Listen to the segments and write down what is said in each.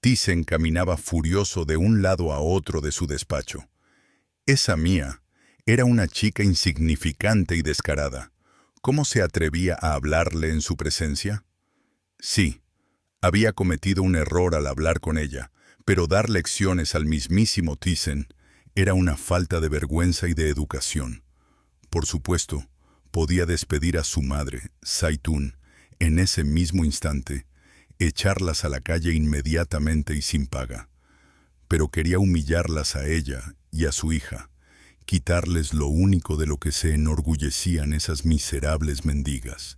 Thyssen caminaba furioso de un lado a otro de su despacho. Esa Mia era una chica insignificante y descarada. ¿Cómo se atrevía a hablarle en su presencia? Sí, había cometido un error al hablar con ella, pero dar lecciones al mismísimo Thyssen era una falta de vergüenza y de educación. Por supuesto, podía despedir a su madre, Zaitún, en ese mismo instante, echarlas a la calle inmediatamente y sin paga. Pero quería humillarlas a ella y a su hija, quitarles lo único de lo que se enorgullecían esas miserables mendigas,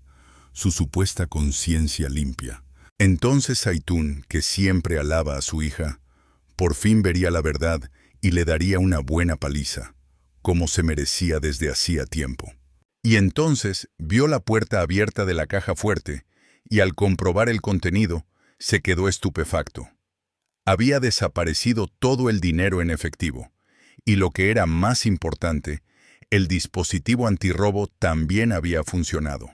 su supuesta conciencia limpia. Entonces Zaitún, que siempre alaba a su hija, por fin vería la verdad y le daría una buena paliza, como se merecía desde hacía tiempo. Y entonces vio la puerta abierta de la caja fuerte, y al comprobar el contenido, se quedó estupefacto. Había desaparecido todo el dinero en efectivo, y lo que era más importante, el dispositivo antirrobo también había funcionado.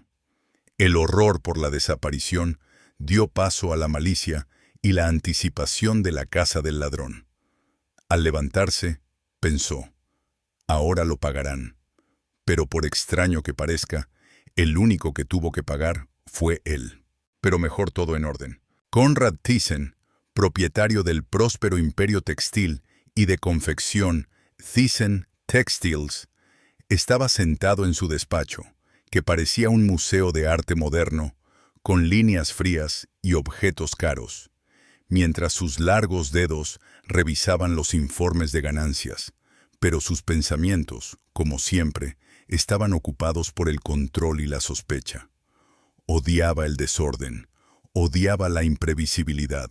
El horror por la desaparición dio paso a la malicia y la anticipación de la casa del ladrón. Al levantarse, pensó, ahora lo pagarán. Pero por extraño que parezca, el único que tuvo que pagar fue él. Pero mejor todo en orden. Conrad Thyssen, propietario del próspero imperio textil y de confección Thyssen Textiles, estaba sentado en su despacho, que parecía un museo de arte moderno, con líneas frías y objetos caros, mientras sus largos dedos revisaban los informes de ganancias, pero sus pensamientos, como siempre, estaban ocupados por el control y la sospecha. Odiaba el desorden, odiaba la imprevisibilidad,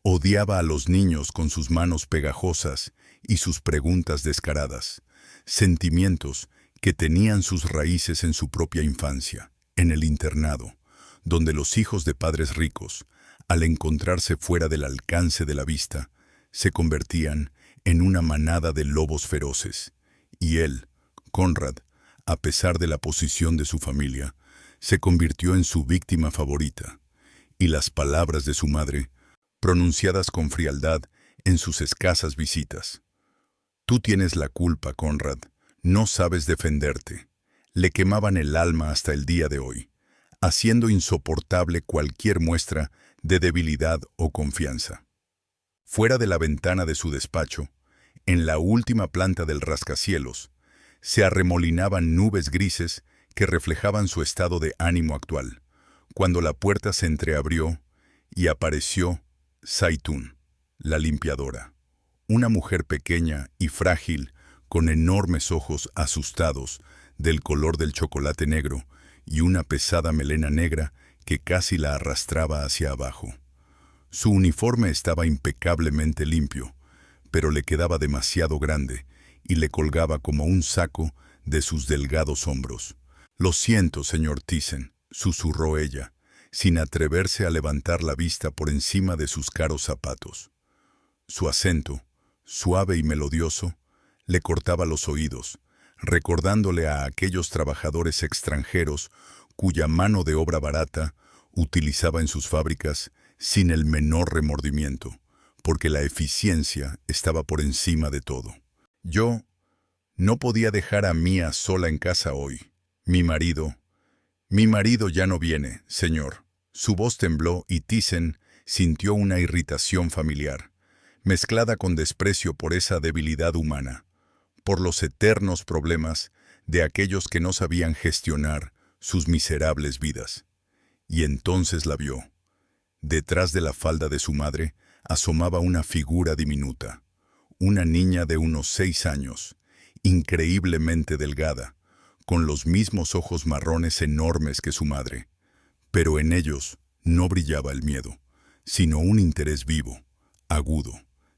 odiaba a los niños con sus manos pegajosas y sus preguntas descaradas, sentimientos que tenían sus raíces en su propia infancia, en el internado, donde los hijos de padres ricos, al encontrarse fuera del alcance de la vista, se convertían en una manada de lobos feroces, y él, Conrad, a pesar de la posición de su familia, se convirtió en su víctima favorita, y las palabras de su madre, pronunciadas con frialdad en sus escasas visitas. Tú tienes la culpa, Conrad, no sabes defenderte. Le quemaban el alma hasta el día de hoy, haciendo insoportable cualquier muestra de debilidad o confianza. Fuera de la ventana de su despacho, en la última planta del rascacielos, se arremolinaban nubes grises que reflejaban su estado de ánimo actual, cuando la puerta se entreabrió y apareció Zaitún, la limpiadora, una mujer pequeña y frágil con enormes ojos asustados del color del chocolate negro y una pesada melena negra que casi la arrastraba hacia abajo. Su uniforme estaba impecablemente limpio, pero le quedaba demasiado grande y le colgaba como un saco de sus delgados hombros. «Lo siento, señor Thyssen», susurró ella, sin atreverse a levantar la vista por encima de sus caros zapatos. Su acento, suave y melodioso, le cortaba los oídos, recordándole a aquellos trabajadores extranjeros cuya mano de obra barata utilizaba en sus fábricas sin el menor remordimiento, porque la eficiencia estaba por encima de todo. Yo no podía dejar a Mia sola en casa hoy. Mi marido ya no viene, señor. Su voz tembló y Thyssen sintió una irritación familiar, mezclada con desprecio por esa debilidad humana, por los eternos problemas de aquellos que no sabían gestionar sus miserables vidas. Y entonces la vio. Detrás de la falda de su madre asomaba una figura diminuta, una niña de unos 6 años, increíblemente delgada, con los mismos ojos marrones enormes que su madre, pero en ellos no brillaba el miedo, sino un interés vivo, agudo,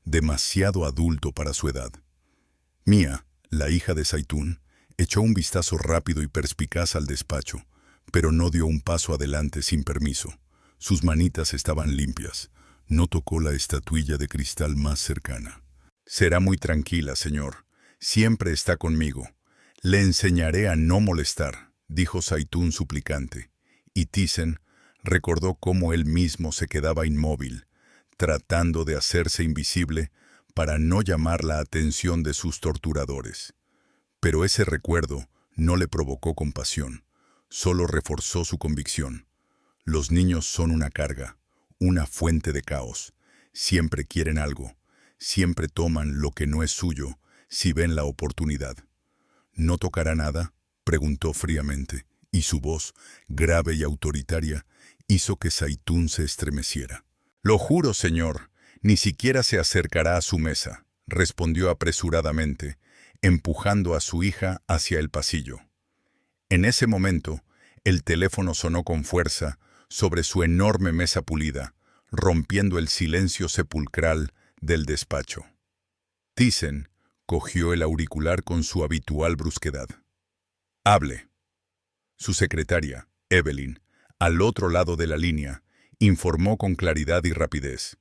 demasiado adulto para su edad. Mia, la hija de Zaitún, echó un vistazo rápido y perspicaz al despacho, pero no dio un paso adelante sin permiso. Sus manitas estaban limpias. No tocó la estatuilla de cristal más cercana. «Será muy tranquila, señor. Siempre está conmigo. Le enseñaré a no molestar», dijo Zaitún suplicante, y Thyssen recordó cómo él mismo se quedaba inmóvil, tratando de hacerse invisible para no llamar la atención de sus torturadores. Pero ese recuerdo no le provocó compasión, solo reforzó su convicción. Los niños son una carga, una fuente de caos. Siempre quieren algo, siempre toman lo que no es suyo si ven la oportunidad. ¿No tocará nada?, preguntó fríamente, y su voz, grave y autoritaria, hizo que Zaitún se estremeciera. «Lo juro, señor, ni siquiera se acercará a su mesa», respondió apresuradamente, empujando a su hija hacia el pasillo. En ese momento, el teléfono sonó con fuerza sobre su enorme mesa pulida, rompiendo el silencio sepulcral del despacho. Thyssen cogió el auricular con su habitual brusquedad. «Hable». Su secretaria, Evelyn, al otro lado de la línea, informó con claridad y rapidez.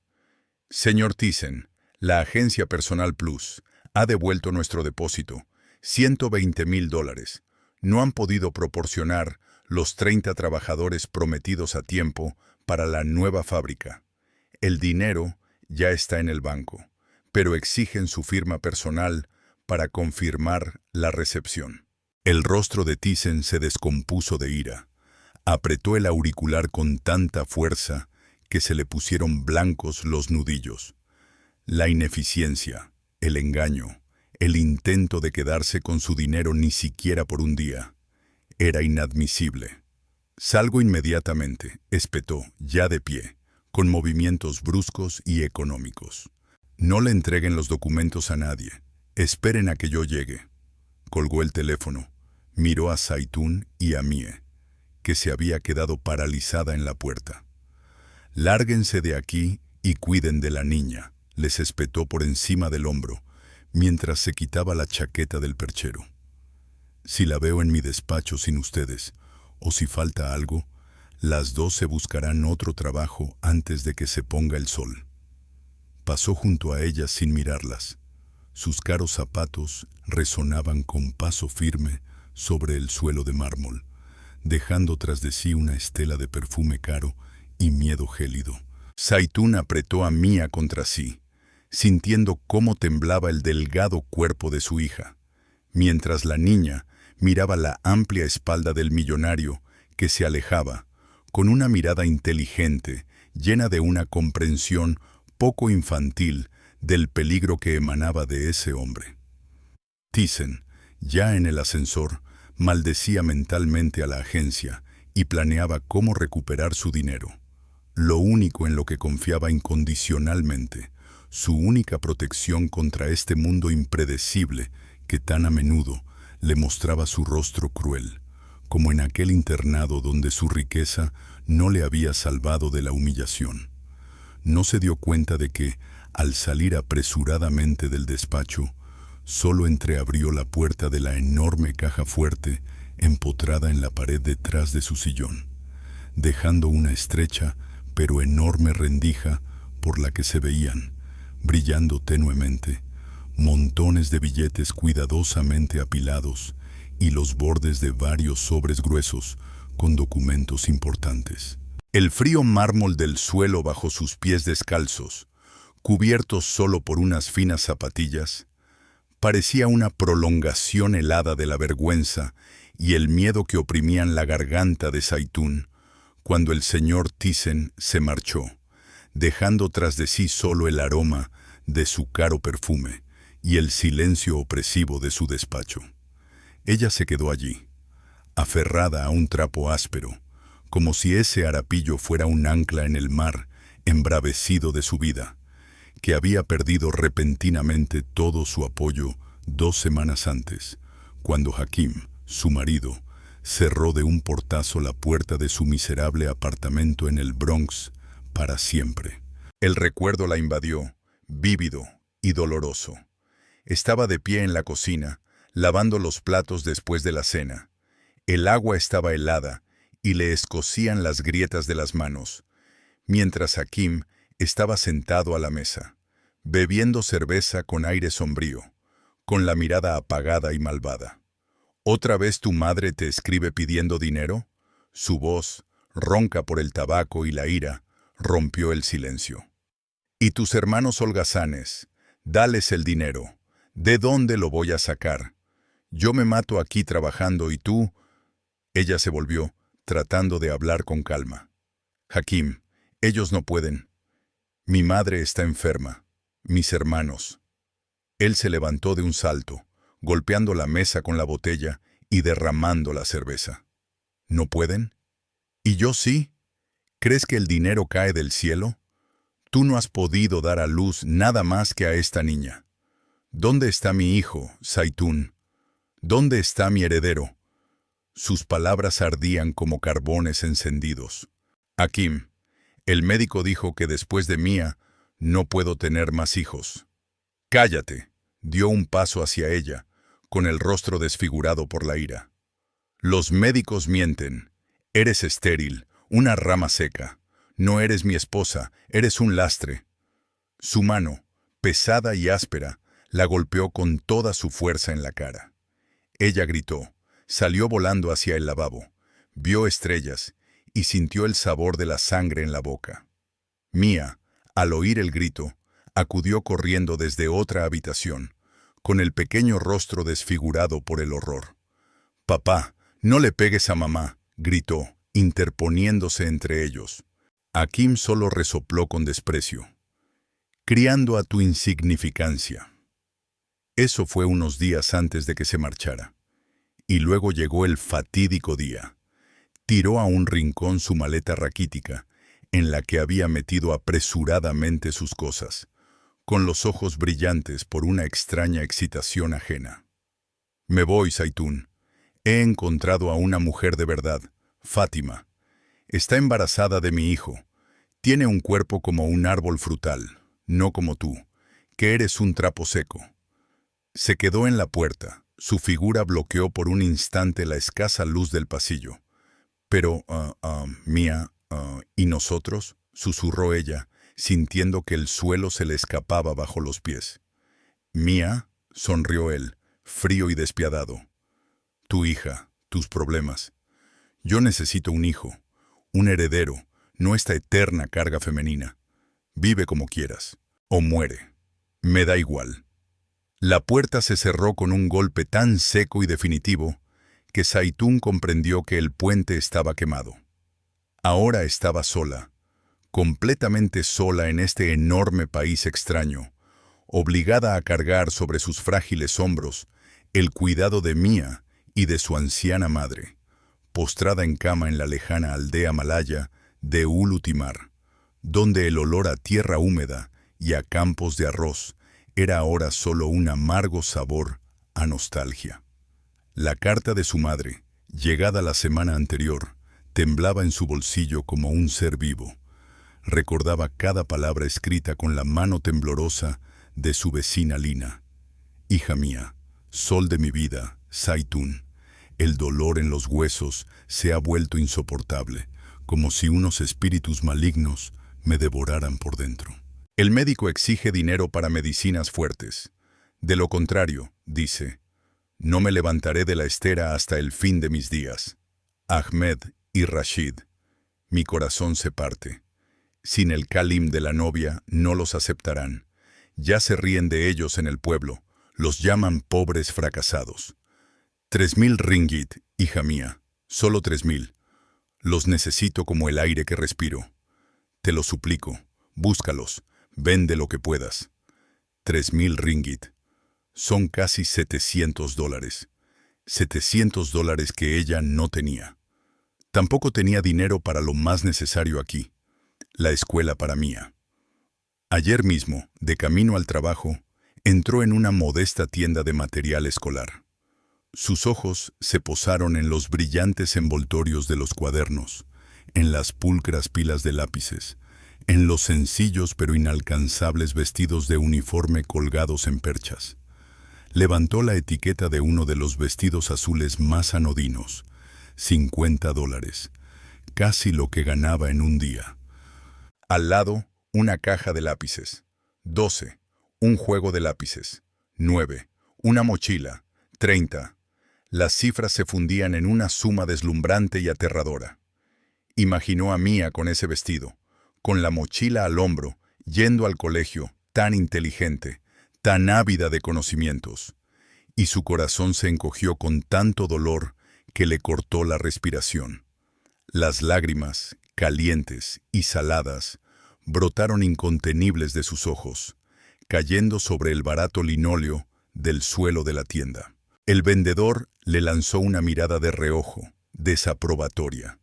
«Señor Thyssen, la agencia Personal Plus ha devuelto nuestro depósito, $120,000. No han podido proporcionar los 30 trabajadores prometidos a tiempo para la nueva fábrica. El dinero ya está en el banco, pero exigen su firma personal para confirmar la recepción». El rostro de Thyssen se descompuso de ira. Apretó el auricular con tanta fuerza que se le pusieron blancos los nudillos. La ineficiencia, el engaño, el intento de quedarse con su dinero ni siquiera por un día. Era inadmisible. «Salgo inmediatamente», espetó, ya de pie, con movimientos bruscos y económicos. «No le entreguen los documentos a nadie. Esperen a que yo llegue». Colgó el teléfono, miró a Zaitún y a Mie, que se había quedado paralizada en la puerta. «Lárguense de aquí y cuiden de la niña», les espetó por encima del hombro, mientras se quitaba la chaqueta del perchero. «Si la veo en mi despacho sin ustedes, o si falta algo, las dos se buscarán otro trabajo antes de que se ponga el sol». Pasó junto a ellas sin mirarlas. Sus caros zapatos resonaban con paso firme sobre el suelo de mármol, dejando tras de sí una estela de perfume caro y miedo gélido. Zaitún apretó a Mia contra sí, sintiendo cómo temblaba el delgado cuerpo de su hija, mientras la niña miraba la amplia espalda del millonario que se alejaba, con una mirada inteligente, llena de una comprensión poco infantil del peligro que emanaba de ese hombre. Thyssen, ya en el ascensor, maldecía mentalmente a la agencia y planeaba cómo recuperar su dinero. Lo único en lo que confiaba incondicionalmente, su única protección contra este mundo impredecible que tan a menudo le mostraba su rostro cruel, como en aquel internado donde su riqueza no le había salvado de la humillación. No se dio cuenta de que, al salir apresuradamente del despacho, solo entreabrió la puerta de la enorme caja fuerte empotrada en la pared detrás de su sillón, dejando una estrecha pero enorme rendija por la que se veían, brillando tenuemente, montones de billetes cuidadosamente apilados y los bordes de varios sobres gruesos con documentos importantes. El frío mármol del suelo bajo sus pies descalzos, cubiertos solo por unas finas zapatillas, parecía una prolongación helada de la vergüenza y el miedo que oprimían la garganta de Zaitún cuando el señor Thyssen se marchó, dejando tras de sí solo el aroma de su caro perfume y el silencio opresivo de su despacho. Ella se quedó allí, aferrada a un trapo áspero, como si ese arapillo fuera un ancla en el mar embravecido de su vida, que había perdido repentinamente todo su apoyo 2 semanas antes, cuando Hakim, su marido, cerró de un portazo la puerta de su miserable apartamento en el Bronx para siempre. El recuerdo la invadió, vívido y doloroso. Estaba de pie en la cocina, lavando los platos después de la cena. El agua estaba helada y le escocían las grietas de las manos, mientras Hakim estaba sentado a la mesa, bebiendo cerveza con aire sombrío, con la mirada apagada y malvada. ¿Otra vez tu madre te escribe pidiendo dinero? Su voz, ronca por el tabaco y la ira, rompió el silencio. Y tus hermanos holgazanes, dales el dinero. ¿De dónde lo voy a sacar? Yo me mato aquí trabajando y tú... Ella se volvió, tratando de hablar con calma. Hakim, ellos no pueden. Mi madre está enferma. Mis hermanos. Él se levantó de un salto, golpeando la mesa con la botella y derramando la cerveza. ¿No pueden? ¿Y yo sí? ¿Crees que el dinero cae del cielo? Tú no has podido dar a luz nada más que a esta niña. ¿Dónde está mi hijo, Zaitún? ¿Dónde está mi heredero? Sus palabras ardían como carbones encendidos. Hakim, el médico dijo que después de Mía no puedo tener más hijos. Cállate, dio un paso hacia ella, con el rostro desfigurado por la ira. Los médicos mienten. Eres estéril, una rama seca. No eres mi esposa, eres un lastre. Su mano, pesada y áspera, la golpeó con toda su fuerza en la cara. Ella gritó, salió volando hacia el lavabo, vio estrellas y sintió el sabor de la sangre en la boca. Mía, al oír el grito, acudió corriendo desde otra habitación, con el pequeño rostro desfigurado por el horror. «Papá, no le pegues a mamá», gritó, interponiéndose entre ellos. Hakim solo resopló con desprecio. «Criando a tu insignificancia». Eso fue unos días antes de que se marchara. Y luego llegó el fatídico día. Tiró a un rincón su maleta raquítica, en la que había metido apresuradamente sus cosas, con los ojos brillantes por una extraña excitación ajena. «Me voy, Zaitún. He encontrado a una mujer de verdad, Fátima. Está embarazada de mi hijo. Tiene un cuerpo como un árbol frutal, no como tú, que eres un trapo seco». Se quedó en la puerta. Su figura bloqueó por un instante la escasa luz del pasillo. «Pero, Mía, ¿y nosotros?», susurró ella, sintiendo que el suelo se le escapaba bajo los pies. «Mía», sonrió él, frío y despiadado. «Tu hija, tus problemas. Yo necesito un hijo, un heredero, no esta eterna carga femenina. Vive como quieras, o muere. Me da igual». La puerta se cerró con un golpe tan seco y definitivo que Zaitún comprendió que el puente estaba quemado. Ahora estaba sola, completamente sola en este enorme país extraño, obligada a cargar sobre sus frágiles hombros el cuidado de Mía y de su anciana madre, postrada en cama en la lejana aldea malaya de Ulutimar, donde el olor a tierra húmeda y a campos de arroz era ahora solo un amargo sabor a nostalgia. La carta de su madre, llegada la semana anterior, temblaba en su bolsillo como un ser vivo. Recordaba cada palabra escrita con la mano temblorosa de su vecina Lina. «Hija mía, sol de mi vida, Zaitún, el dolor en los huesos se ha vuelto insoportable, como si unos espíritus malignos me devoraran por dentro. El médico exige dinero para medicinas fuertes. De lo contrario, dice, no me levantaré de la estera hasta el fin de mis días. Ahmed y Rashid, mi corazón se parte. Sin el kalim de la novia no los aceptarán. Ya se ríen de ellos en el pueblo, los llaman pobres fracasados. 3.000 ringgit, hija mía, solo 3.000. Los necesito como el aire que respiro. Te lo suplico, búscalos. Vende lo que puedas. 3.000 ringgit. Son casi $700. $700 que ella no tenía. Tampoco tenía dinero para lo más necesario aquí, la escuela para Mía. Ayer mismo, de camino al trabajo, entró en una modesta tienda de material escolar. Sus ojos se posaron en los brillantes envoltorios de los cuadernos, en las pulcras pilas de lápices, en los sencillos pero inalcanzables vestidos de uniforme colgados en perchas. Levantó la etiqueta de uno de los vestidos azules más anodinos, $50, casi lo que ganaba en un día. Al lado, una caja de lápices. 12, un juego de lápices. 9, una mochila. 30. Las cifras se fundían en una suma deslumbrante y aterradora. Imaginó a Mía con ese vestido, con la mochila al hombro yendo al colegio, tan inteligente, tan ávida de conocimientos. Y su corazón se encogió con tanto dolor que le cortó la respiración. Las lágrimas, calientes y saladas, brotaron incontenibles de sus ojos, cayendo sobre el barato linóleo del suelo de la tienda. El vendedor le lanzó una mirada de reojo, desaprobatoria.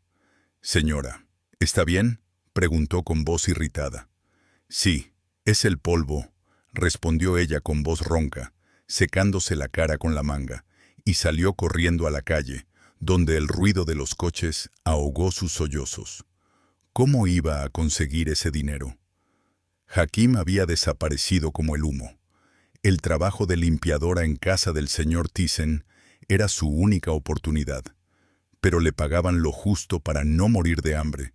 «Señora, ¿está bien?», preguntó con voz irritada. «Sí, es el polvo», respondió ella con voz ronca, secándose la cara con la manga, y salió corriendo a la calle, donde el ruido de los coches ahogó sus sollozos. ¿Cómo iba a conseguir ese dinero? Hakim había desaparecido como el humo. El trabajo de limpiadora en casa del señor Thyssen era su única oportunidad, pero le pagaban lo justo para no morir de hambre,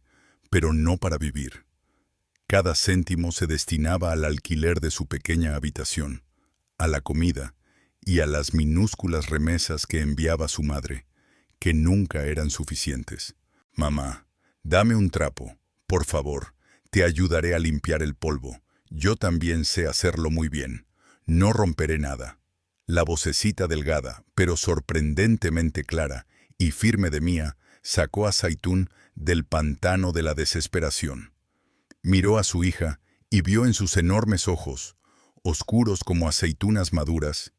pero no para vivir. Cada céntimo se destinaba al alquiler de su pequeña habitación, a la comida y a las minúsculas remesas que enviaba su madre, que nunca eran suficientes. «Mamá, dame un trapo, por favor, te ayudaré a limpiar el polvo. Yo también sé hacerlo muy bien. No romperé nada». La vocecita delgada, pero sorprendentemente clara y firme de Mia, sacó a Zaitún del pantano de la desesperación. Miró a su hija y vio en sus enormes ojos, oscuros como aceitunas maduras,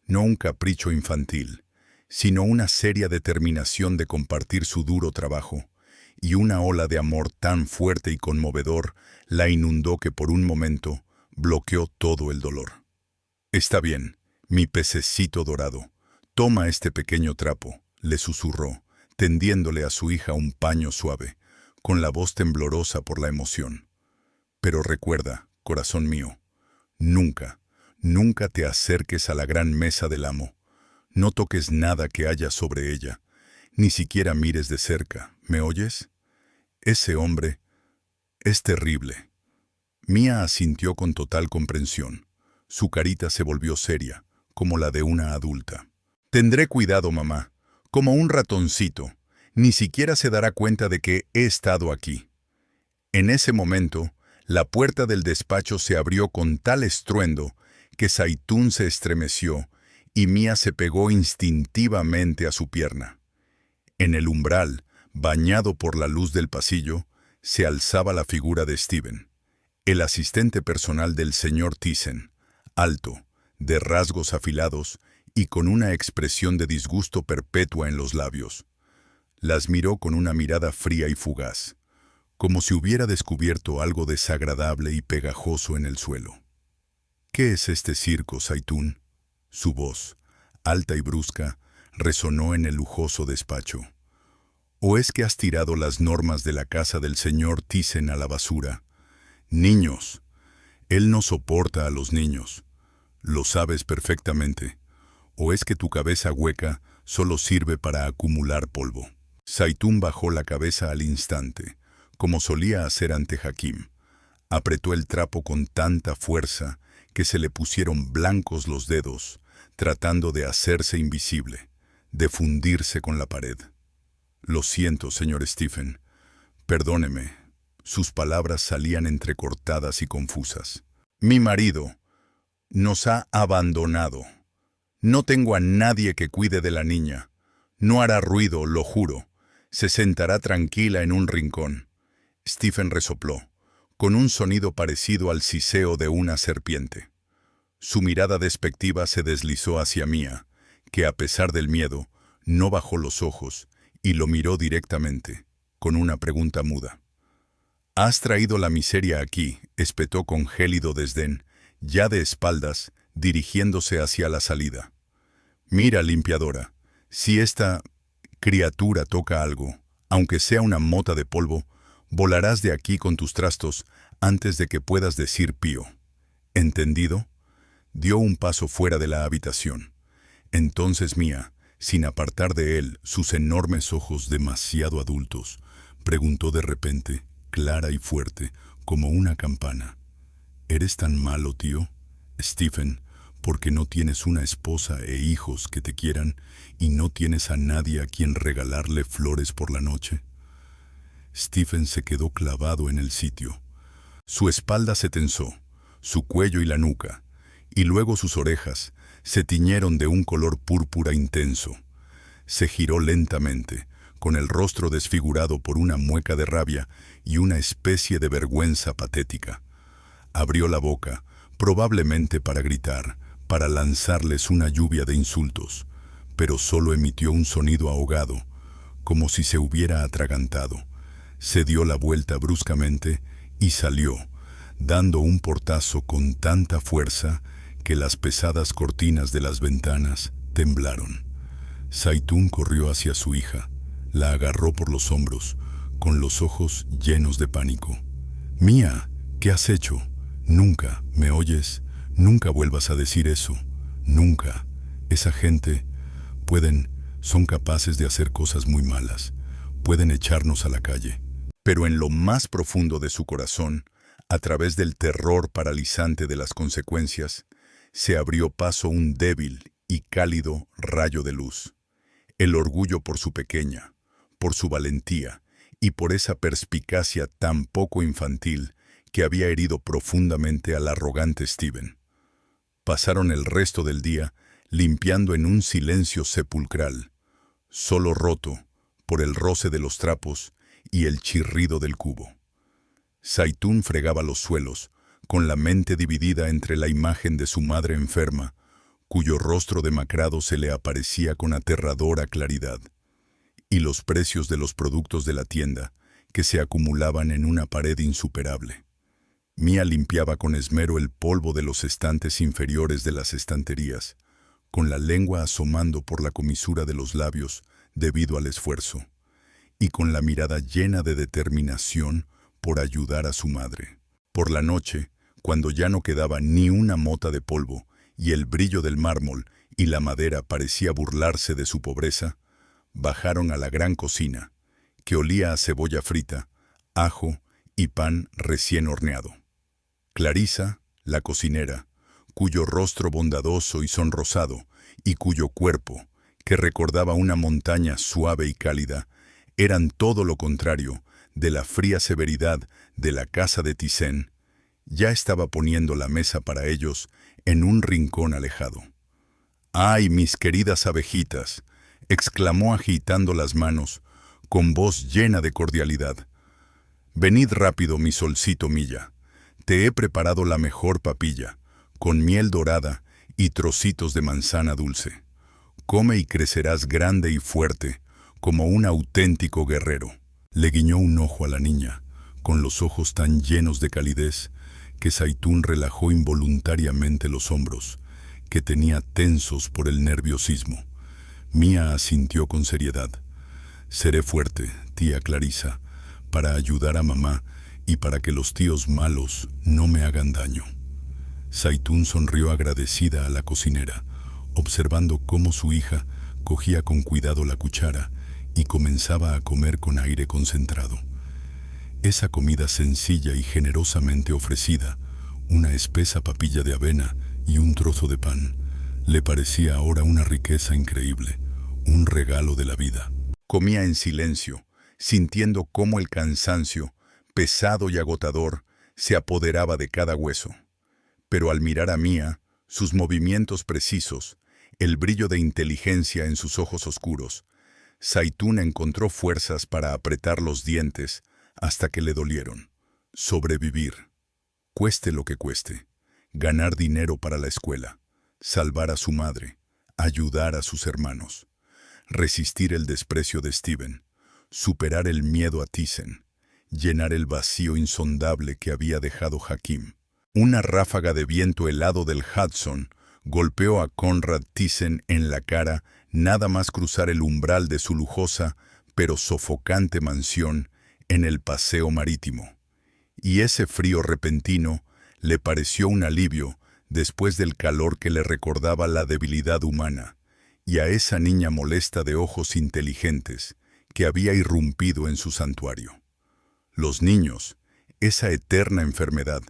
no un capricho infantil, sino una seria determinación de compartir su duro trabajo, y una ola de amor tan fuerte y conmovedor la inundó que por un momento bloqueó todo el dolor. «Está bien, mi pececito dorado, toma este pequeño trapo», le susurró, tendiéndole a su hija un paño suave, con la voz temblorosa por la emoción. «Pero recuerda, corazón mío, nunca, nunca te acerques a la gran mesa del amo. No toques nada que haya sobre ella, ni siquiera mires de cerca, ¿me oyes? Ese hombre es terrible». Mia asintió con total comprensión. Su carita se volvió seria, como la de una adulta. «Tendré cuidado, mamá, como un ratoncito. Ni siquiera se dará cuenta de que he estado aquí». En ese momento, la puerta del despacho se abrió con tal estruendo que Zaitún se estremeció y Mia se pegó instintivamente a su pierna. En el umbral, bañado por la luz del pasillo, se alzaba la figura de Steven, el asistente personal del señor Thyssen, alto, de rasgos afilados y con una expresión de disgusto perpetua en los labios. Las miró con una mirada fría y fugaz, como si hubiera descubierto algo desagradable y pegajoso en el suelo. «¿Qué es este circo, Zaitún?». Su voz, alta y brusca, resonó en el lujoso despacho. «¿O es que has tirado las normas de la casa del señor Thyssen a la basura? Niños. Él no soporta a los niños. Lo sabes perfectamente. ¿O es que tu cabeza hueca solo sirve para acumular polvo?». Zaitún bajó la cabeza al instante, como solía hacer ante Hakim. Apretó el trapo con tanta fuerza que se le pusieron blancos los dedos, tratando de hacerse invisible, de fundirse con la pared. «Lo siento, señor Stephen. Perdóneme». Sus palabras salían entrecortadas y confusas. «Mi marido nos ha abandonado. No tengo a nadie que cuide de la niña. No hará ruido, lo juro. Se sentará tranquila en un rincón». Stephen resopló, con un sonido parecido al siseo de una serpiente. Su mirada despectiva se deslizó hacia Mia, que a pesar del miedo, no bajó los ojos y lo miró directamente, con una pregunta muda. «¿Has traído la miseria aquí?», espetó con gélido desdén, ya de espaldas, dirigiéndose hacia la salida. «Mira, limpiadora, si esta criatura toca algo, aunque sea una mota de polvo, volarás de aquí con tus trastos antes de que puedas decir pío. ¿Entendido?». Dio un paso fuera de la habitación. Entonces Mia, sin apartar de él sus enormes ojos demasiado adultos, preguntó de repente, clara y fuerte, como una campana: «¿Eres tan malo, tío, Stephen, porque no tienes una esposa e hijos que te quieran y no tienes a nadie a quien regalarle flores por la noche?». Stephen se quedó clavado en el sitio. Su espalda se tensó, su cuello y la nuca, y luego sus orejas se tiñeron de un color púrpura intenso. Se giró lentamente, con el rostro desfigurado por una mueca de rabia y una especie de vergüenza patética. Abrió la boca, probablemente para gritar, para lanzarles una lluvia de insultos, pero solo emitió un sonido ahogado, como si se hubiera atragantado. Se dio la vuelta bruscamente y salió, dando un portazo con tanta fuerza que las pesadas cortinas de las ventanas temblaron. Zaitún corrió hacia su hija, la agarró por los hombros, con los ojos llenos de pánico. «Mía, ¿qué has hecho? Nunca, ¿me oyes? Nunca vuelvas a decir eso. Nunca. Esa gente son capaces de hacer cosas muy malas. Pueden echarnos a la calle». Pero en lo más profundo de su corazón, a través del terror paralizante de las consecuencias, se abrió paso un débil y cálido rayo de luz. El orgullo por su pequeña, por su valentía y por esa perspicacia tan poco infantil que había herido profundamente al arrogante Steven. Pasaron el resto del día limpiando en un silencio sepulcral, solo roto por el roce de los trapos y el chirrido del cubo. Zaitún fregaba los suelos, con la mente dividida entre la imagen de su madre enferma, cuyo rostro demacrado se le aparecía con aterradora claridad, y los precios de los productos de la tienda, que se acumulaban en una pared insuperable. Mía limpiaba con esmero el polvo de los estantes inferiores de las estanterías, con la lengua asomando por la comisura de los labios debido al esfuerzo, y con la mirada llena de determinación por ayudar a su madre. Por la noche, cuando ya no quedaba ni una mota de polvo y el brillo del mármol y la madera parecía burlarse de su pobreza, bajaron a la gran cocina, que olía a cebolla frita, ajo y pan recién horneado. Clarisa, la cocinera, cuyo rostro bondadoso y sonrosado, y cuyo cuerpo, que recordaba una montaña suave y cálida, eran todo lo contrario de la fría severidad de la casa de Thyssen, ya estaba poniendo la mesa para ellos en un rincón alejado. «¡Ay, mis queridas abejitas!», exclamó agitando las manos, con voz llena de cordialidad. «Venid rápido, mi solcito Milla. Te he preparado la mejor papilla, con miel dorada y trocitos de manzana dulce. Come y crecerás grande y fuerte, como un auténtico guerrero». Le guiñó un ojo a la niña, con los ojos tan llenos de calidez, que Zaitún relajó involuntariamente los hombros, que tenía tensos por el nerviosismo. Mía asintió con seriedad. «Seré fuerte, tía Clarisa, para ayudar a mamá y para que los tíos malos no me hagan daño». Zaitún sonrió agradecida a la cocinera, observando cómo su hija cogía con cuidado la cuchara y comenzaba a comer con aire concentrado. Esa comida sencilla y generosamente ofrecida, una espesa papilla de avena y un trozo de pan, le parecía ahora una riqueza increíble, un regalo de la vida. Comía en silencio, sintiendo cómo el cansancio, pesado y agotador, se apoderaba de cada hueso. Pero al mirar a Mía, sus movimientos precisos, el brillo de inteligencia en sus ojos oscuros, Zaitún encontró fuerzas para apretar los dientes hasta que le dolieron. Sobrevivir, cueste lo que cueste, ganar dinero para la escuela, salvar a su madre, ayudar a sus hermanos, resistir el desprecio de Steven, superar el miedo a Thyssen, llenar el vacío insondable que había dejado Hakim. Una ráfaga de viento helado del Hudson golpeó a Conrad Thyssen en la cara nada más cruzar el umbral de su lujosa pero sofocante mansión en el paseo marítimo. Y ese frío repentino le pareció un alivio después del calor que le recordaba la debilidad humana, y a esa niña molesta de ojos inteligentes que había irrumpido en su santuario. Los niños, esa eterna enfermedad,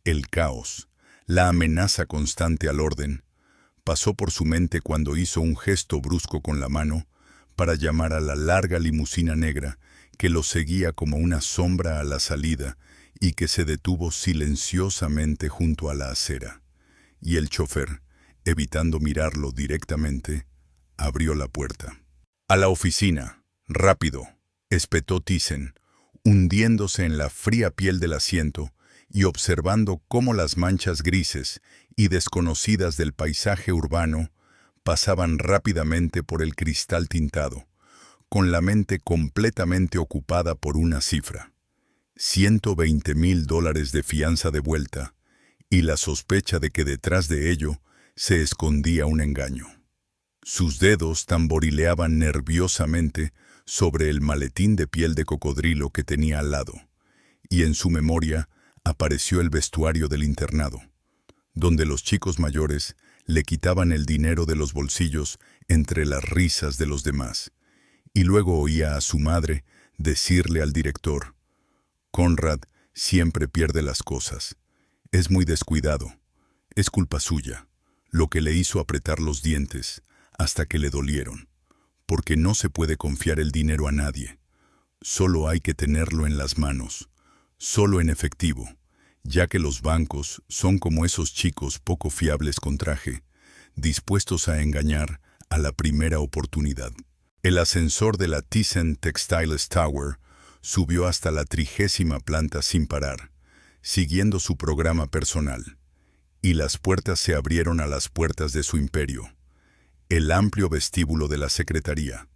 el caos, la amenaza constante al orden, pasó por su mente cuando hizo un gesto brusco con la mano para llamar a la larga limusina negra que lo seguía como una sombra a la salida y que se detuvo silenciosamente junto a la acera, y el chofer, evitando mirarlo directamente, abrió la puerta. «A la oficina, rápido», espetó Thyssen, hundiéndose en la fría piel del asiento y observando cómo las manchas grises y desconocidas del paisaje urbano pasaban rápidamente por el cristal tintado, con la mente completamente ocupada por una cifra. $120,000 de fianza de vuelta, y la sospecha de que detrás de ello se escondía un engaño. Sus dedos tamborileaban nerviosamente sobre el maletín de piel de cocodrilo que tenía al lado, y en su memoria apareció el vestuario del internado, donde los chicos mayores le quitaban el dinero de los bolsillos entre las risas de los demás, y luego oía a su madre decirle al director: «Conrad siempre pierde las cosas. Es muy descuidado. Es culpa suya», lo que le hizo apretar los dientes hasta que le dolieron, porque no se puede confiar el dinero a nadie. Solo hay que tenerlo en las manos, solo en efectivo, ya que los bancos son como esos chicos poco fiables con traje, dispuestos a engañar a la primera oportunidad. El ascensor de la Thyssen Textiles Tower subió hasta la 30ª planta sin parar, siguiendo su programa personal, y las puertas se abrieron a las puertas de su imperio. El amplio vestíbulo de la secretaría,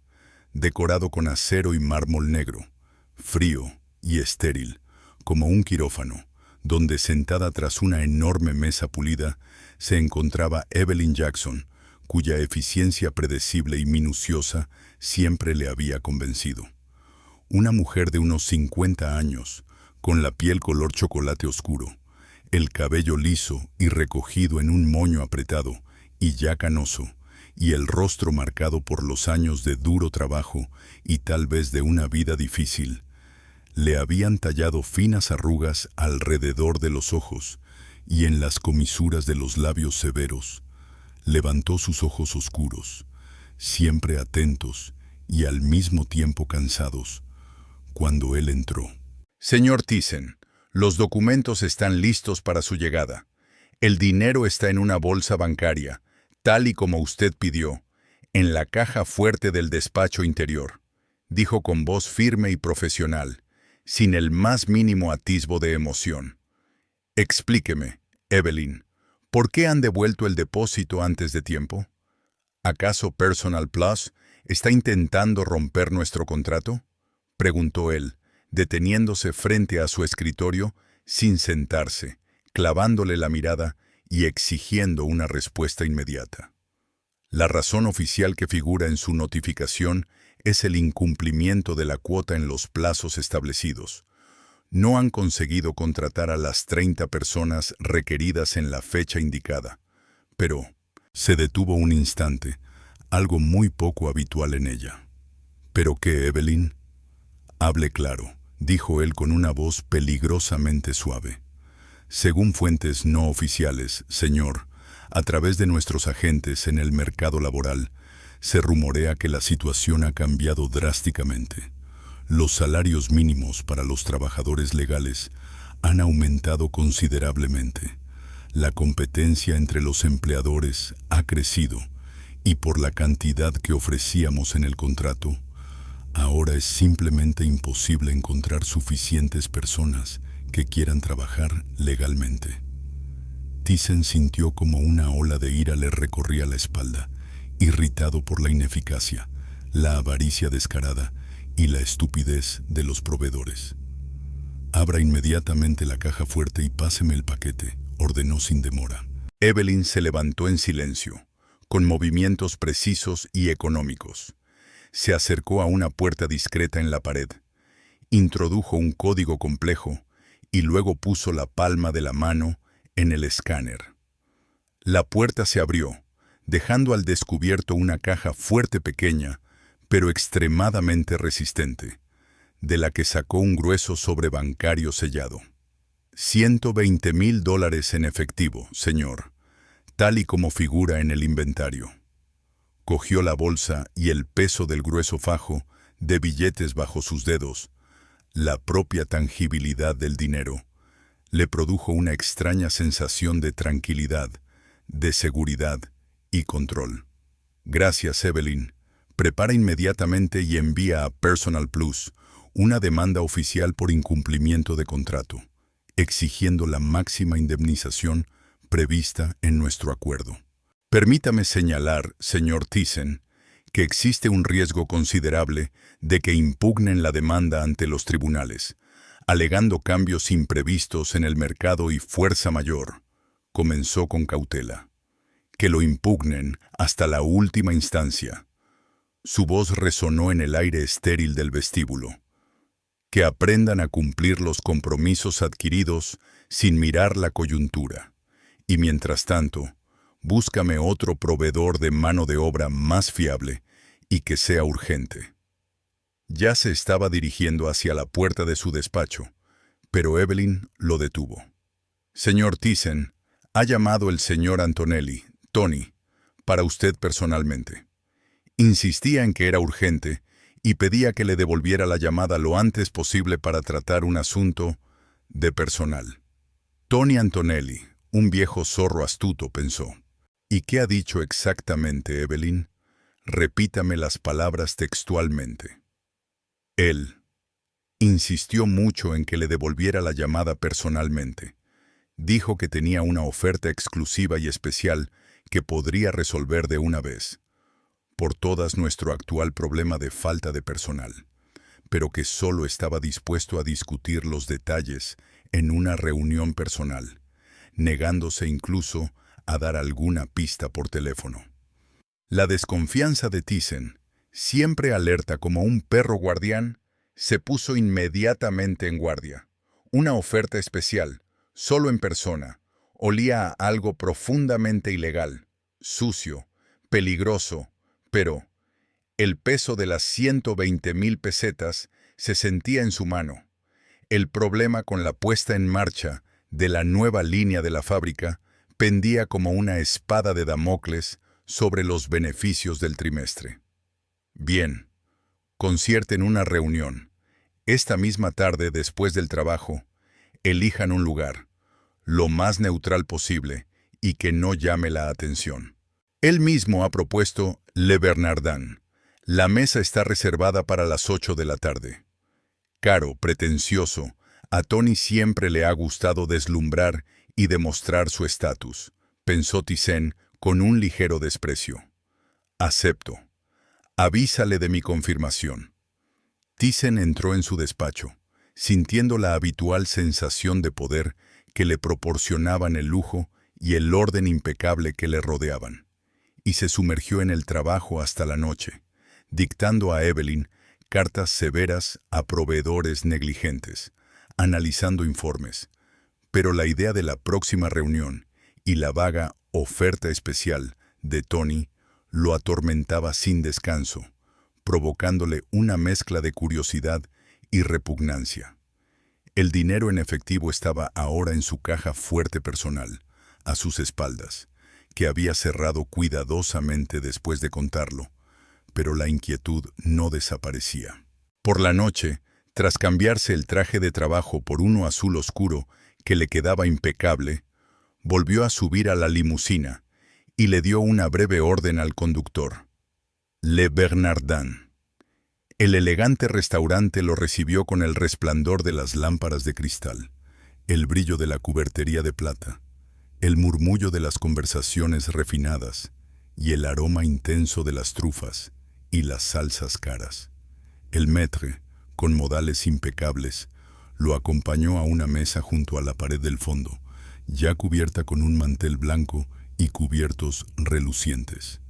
decorado con acero y mármol negro, frío y estéril, como un quirófano, donde sentada tras una enorme mesa pulida se encontraba Evelyn Jackson, cuya eficiencia predecible y minuciosa siempre le había convencido. Una mujer de unos 50 años, con la piel color chocolate oscuro, el cabello liso y recogido en un moño apretado y ya canoso, y el rostro marcado por los años de duro trabajo y tal vez de una vida difícil. Le habían tallado finas arrugas alrededor de los ojos y en las comisuras de los labios severos. Levantó sus ojos oscuros, siempre atentos y al mismo tiempo cansados, cuando él entró. «Señor Thyssen, los documentos están listos para su llegada. El dinero está en una bolsa bancaria, tal y como usted pidió, en la caja fuerte del despacho interior», dijo con voz firme y profesional, sin el más mínimo atisbo de emoción. «Explíqueme, Evelyn, ¿por qué han devuelto el depósito antes de tiempo? ¿Acaso Personal Plus está intentando romper nuestro contrato?», preguntó él, deteniéndose frente a su escritorio sin sentarse, clavándole la mirada y exigiendo una respuesta inmediata. La razón oficial que figura en su notificación es el incumplimiento de la cuota en los plazos establecidos. No han conseguido contratar a las 30 personas requeridas en la fecha indicada. Pero se detuvo un instante, algo muy poco habitual en ella. «¿Pero qué, Evelyn?». «Hable claro», dijo él con una voz peligrosamente suave. «Según fuentes no oficiales, señor, a través de nuestros agentes en el mercado laboral, se rumorea que la situación ha cambiado drásticamente. Los salarios mínimos para los trabajadores legales han aumentado considerablemente. La competencia entre los empleadores ha crecido y por la cantidad que ofrecíamos en el contrato, ahora es simplemente imposible encontrar suficientes personas que quieran trabajar legalmente». Thyssen sintió como una ola de ira le recorría la espalda, irritado por la ineficacia, la avaricia descarada y la estupidez de los proveedores. «Abra inmediatamente la caja fuerte y páseme el paquete», ordenó sin demora. Evelyn se levantó en silencio, con movimientos precisos y económicos. Se acercó a una puerta discreta en la pared, introdujo un código complejo y luego puso la palma de la mano en el escáner. La puerta se abrió, dejando al descubierto una caja fuerte pequeña, pero extremadamente resistente, de la que sacó un grueso sobre bancario sellado. $120,000 en efectivo, señor, tal y como figura en el inventario. Cogió la bolsa y el peso del grueso fajo de billetes bajo sus dedos, la propia tangibilidad del dinero, le produjo una extraña sensación de tranquilidad, de seguridad y control. Gracias, Evelyn. Prepara inmediatamente y envía a Personal Plus una demanda oficial por incumplimiento de contrato, exigiendo la máxima indemnización prevista en nuestro acuerdo. Permítame señalar, señor Thyssen, que existe un riesgo considerable de que impugnen la demanda ante los tribunales, alegando cambios imprevistos en el mercado y fuerza mayor. Comenzó con cautela. Que lo impugnen hasta la última instancia. Su voz resonó en el aire estéril del vestíbulo. Que aprendan a cumplir los compromisos adquiridos sin mirar la coyuntura. Y mientras tanto, búscame otro proveedor de mano de obra más fiable y que sea urgente. Ya se estaba dirigiendo hacia la puerta de su despacho, pero Evelyn lo detuvo. Señor Thyssen, ha llamado el señor Antonelli, Tony, para usted personalmente. Insistía en que era urgente y pedía que le devolviera la llamada lo antes posible para tratar un asunto de personal. Tony Antonelli, un viejo zorro astuto, pensó. ¿Y qué ha dicho exactamente, Evelyn? Repítame las palabras textualmente. Él insistió mucho en que le devolviera la llamada personalmente. Dijo que tenía una oferta exclusiva y especial que podría resolver de una vez, por todas nuestro actual problema de falta de personal, pero que solo estaba dispuesto a discutir los detalles en una reunión personal, negándose incluso a dar alguna pista por teléfono. La desconfianza de Thyssen, siempre alerta como un perro guardián, se puso inmediatamente en guardia. Una oferta especial, solo en persona, olía a algo profundamente ilegal, sucio, peligroso, pero el peso de las 120,000 pesetas se sentía en su mano. El problema con la puesta en marcha de la nueva línea de la fábrica pendía como una espada de Damocles sobre los beneficios del trimestre. Bien, concierten una reunión. Esta misma tarde, después del trabajo, elijan un lugar, lo más neutral posible y que no llame la atención. Él mismo ha propuesto Le Bernardin. La mesa está reservada para las 8 de la tarde. Caro, pretencioso, a Tony siempre le ha gustado deslumbrar y demostrar su estatus, pensó Thyssen con un ligero desprecio. Acepto. Avísale de mi confirmación. Thyssen entró en su despacho, sintiendo la habitual sensación de poder que le proporcionaban el lujo y el orden impecable que le rodeaban, y se sumergió en el trabajo hasta la noche, dictando a Evelyn cartas severas a proveedores negligentes, analizando informes. Pero la idea de la próxima reunión y la vaga oferta especial de Tony lo atormentaba sin descanso, provocándole una mezcla de curiosidad y repugnancia. El dinero en efectivo estaba ahora en su caja fuerte personal, a sus espaldas, que había cerrado cuidadosamente después de contarlo, pero la inquietud no desaparecía. Por la noche, tras cambiarse el traje de trabajo por uno azul oscuro que le quedaba impecable, volvió a subir a la limusina y le dio una breve orden al conductor. Le Bernardin. El elegante restaurante lo recibió con el resplandor de las lámparas de cristal, el brillo de la cubertería de plata, el murmullo de las conversaciones refinadas y el aroma intenso de las trufas y las salsas caras. El maître, con modales impecables, lo acompañó a una mesa junto a la pared del fondo, ya cubierta con un mantel blanco y cubiertos relucientes.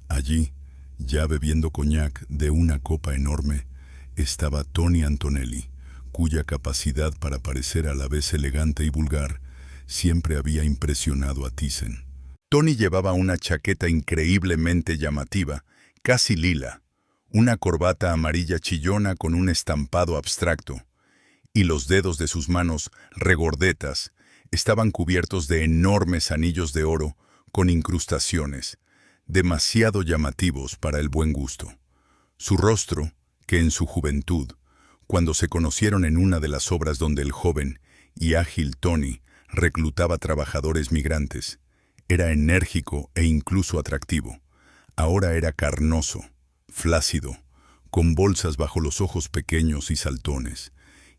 Allí, ya bebiendo coñac de una copa enorme, estaba Tony Antonelli, cuya capacidad para parecer a la vez elegante y vulgar siempre había impresionado a Thyssen. Tony llevaba una chaqueta increíblemente llamativa, casi lila, una corbata amarilla chillona con un estampado abstracto, y los dedos de sus manos, regordetas, estaban cubiertos de enormes anillos de oro con incrustaciones, demasiado llamativos para el buen gusto. Su rostro, que en su juventud, cuando se conocieron en una de las obras donde el joven y ágil Tony reclutaba trabajadores migrantes. Era enérgico e incluso atractivo. Ahora era carnoso, flácido, con bolsas bajo los ojos pequeños y saltones,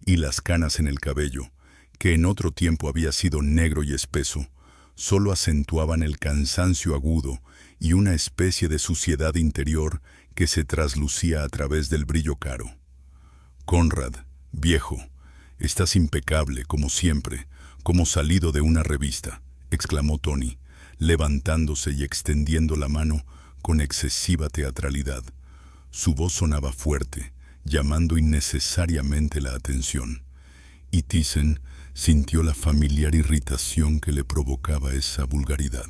y las canas en el cabello, que en otro tiempo había sido negro y espeso, solo acentuaban el cansancio agudo y una especie de suciedad interior que se traslucía a través del brillo caro. Conrad, viejo, estás impecable, como siempre, como salido de una revista, exclamó Tony, levantándose y extendiendo la mano con excesiva teatralidad. Su voz sonaba fuerte, llamando innecesariamente la atención, y Thyssen sintió la familiar irritación que le provocaba esa vulgaridad.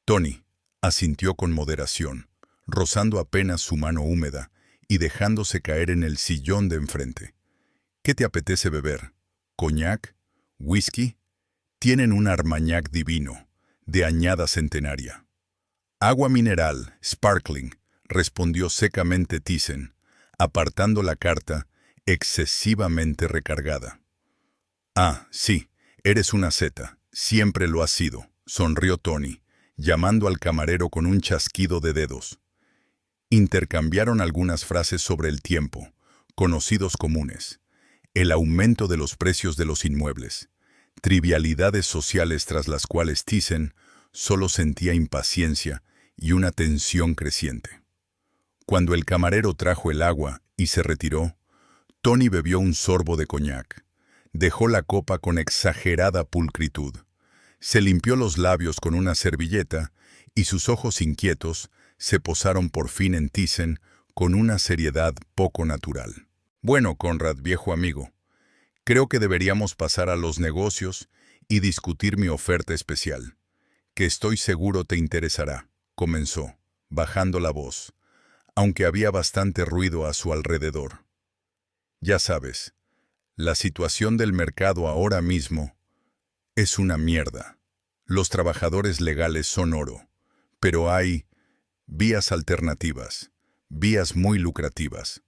Tony asintió con moderación, rozando apenas su mano húmeda y dejándose caer en el sillón de enfrente. ¿Qué te apetece beber? ¿Coñac? ¿Whisky? Tienen un Armagnac divino, de añada centenaria. Agua mineral, sparkling, respondió secamente Thyssen, apartando la carta excesivamente recargada. Ah, sí, eres una zeta, siempre lo has sido, sonrió Tony, llamando al camarero con un chasquido de dedos. Intercambiaron algunas frases sobre el tiempo, conocidos comunes, el aumento de los precios de los inmuebles, trivialidades sociales tras las cuales Thyssen solo sentía impaciencia y una tensión creciente. Cuando el camarero trajo el agua y se retiró, Tony bebió un sorbo de coñac. Dejó la copa con exagerada pulcritud. Se limpió los labios con una servilleta y sus ojos inquietos se posaron por fin en Thyssen con una seriedad poco natural. Bueno, Conrad, viejo amigo, creo que deberíamos pasar a los negocios y discutir mi oferta especial, que estoy seguro te interesará, comenzó, bajando la voz, aunque había bastante ruido a su alrededor. Ya sabes, la situación del mercado ahora mismo es una mierda. Los trabajadores legales son oro, pero hay vías alternativas, vías muy lucrativas.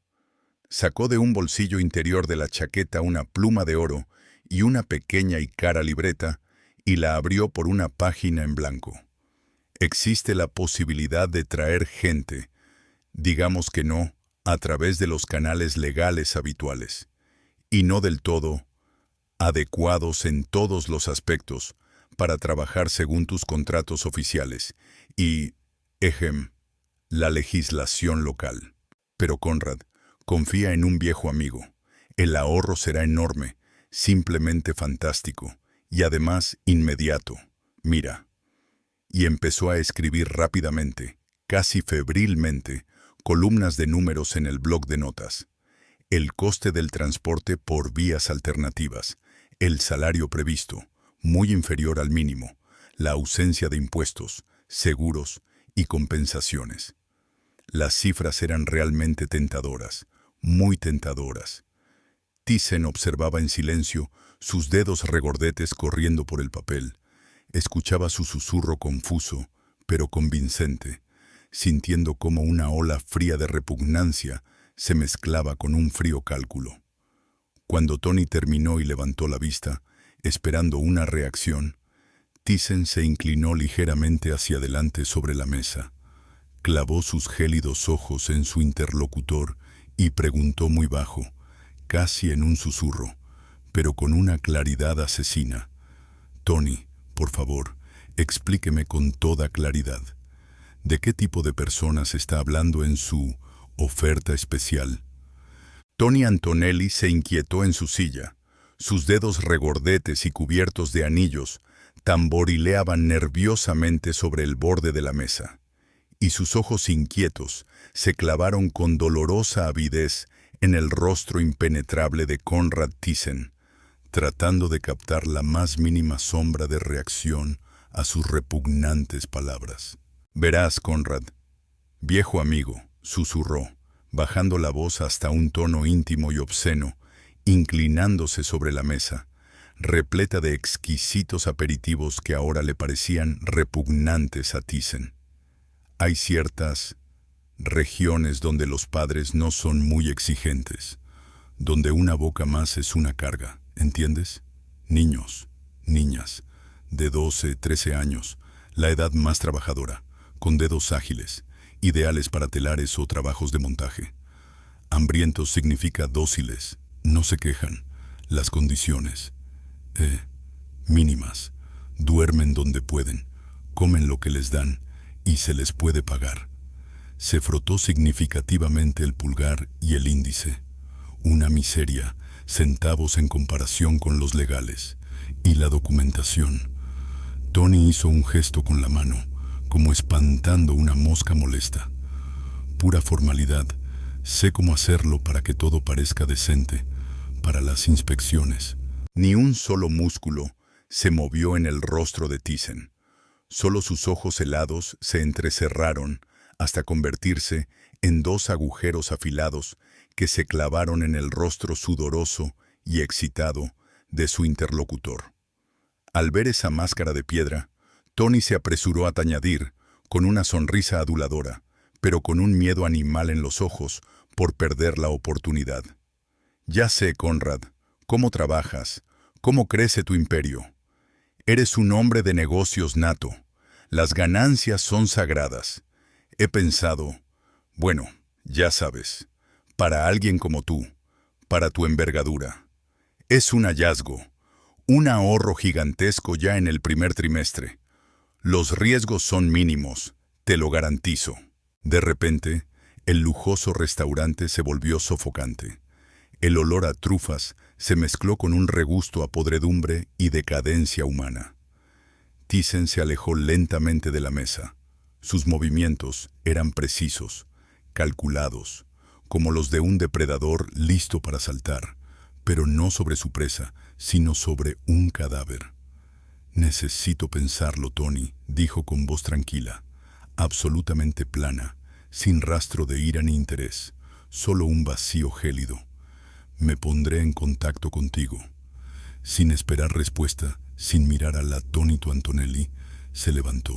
Sacó de un bolsillo interior de la chaqueta una pluma de oro y una pequeña y cara libreta y la abrió por una página en blanco. Existe la posibilidad de traer gente, digamos que no, a través de los canales legales habituales, y no del todo adecuados en todos los aspectos para trabajar según tus contratos oficiales y, la legislación local. Pero Conrad, confía en un viejo amigo. El ahorro será enorme, simplemente fantástico, y además inmediato. Mira. Y empezó a escribir rápidamente, casi febrilmente, columnas de números en el bloc de notas. El coste del transporte por vías alternativas, el salario previsto, muy inferior al mínimo, la ausencia de impuestos, seguros y compensaciones. Las cifras eran realmente tentadoras, muy tentadoras. Thyssen observaba en silencio, sus dedos regordetes corriendo por el papel. Escuchaba su susurro confuso, pero convincente, sintiendo como una ola fría de repugnancia se mezclaba con un frío cálculo. Cuando Tony terminó y levantó la vista, esperando una reacción, Thyssen se inclinó ligeramente hacia adelante sobre la mesa, clavó sus gélidos ojos en su interlocutor y preguntó muy bajo, casi en un susurro, pero con una claridad asesina. Tony, por favor, explíqueme con toda claridad. ¿De qué tipo de personas está hablando en su oferta especial? Tony Antonelli se inquietó en su silla. Sus dedos regordetes y cubiertos de anillos tamborileaban nerviosamente sobre el borde de la mesa, y sus ojos inquietos se clavaron con dolorosa avidez en el rostro impenetrable de Conrad Thyssen, tratando de captar la más mínima sombra de reacción a sus repugnantes palabras. Verás, Conrad, viejo amigo, susurró, bajando la voz hasta un tono íntimo y obsceno, inclinándose sobre la mesa, repleta de exquisitos aperitivos que ahora le parecían repugnantes a Thyssen. Hay ciertas regiones donde los padres no son muy exigentes, donde una boca más es una carga, ¿entiendes? Niños, niñas, de 12, 13 años, la edad más trabajadora, con dedos ágiles, ideales para telares o trabajos de montaje. Hambrientos significa dóciles, no se quejan. Las condiciones, mínimas. Duermen donde pueden, comen lo que les dan y se les puede pagar. Se frotó significativamente el pulgar y el índice. Una miseria, centavos en comparación con los legales. Y la documentación. Tony hizo un gesto con la mano, como espantando una mosca molesta. Pura formalidad. Sé cómo hacerlo para que todo parezca decente, para las inspecciones. Ni un solo músculo se movió en el rostro de Thyssen. Solo sus ojos helados se entrecerraron hasta convertirse en dos agujeros afilados que se clavaron en el rostro sudoroso y excitado de su interlocutor. Al ver esa máscara de piedra, Tony se apresuró a añadir, con una sonrisa aduladora, pero con un miedo animal en los ojos por perder la oportunidad. Ya sé, Conrad, cómo trabajas, cómo crece tu imperio. Eres un hombre de negocios nato. Las ganancias son sagradas. He pensado, bueno, ya sabes, para alguien como tú, para tu envergadura. Es un hallazgo, un ahorro gigantesco ya en el primer trimestre. Los riesgos son mínimos, te lo garantizo. De repente, el lujoso restaurante se volvió sofocante. El olor a trufas se mezcló con un regusto a podredumbre y decadencia humana. Thyssen se alejó lentamente de la mesa. Sus movimientos eran precisos, calculados, como los de un depredador listo para saltar, pero no sobre su presa, sino sobre un cadáver. «Necesito pensarlo, Tony», dijo con voz tranquila, absolutamente plana, sin rastro de ira ni interés, solo un vacío gélido. «Me pondré en contacto contigo». Sin esperar respuesta, sin mirar al atónito Antonelli, se levantó.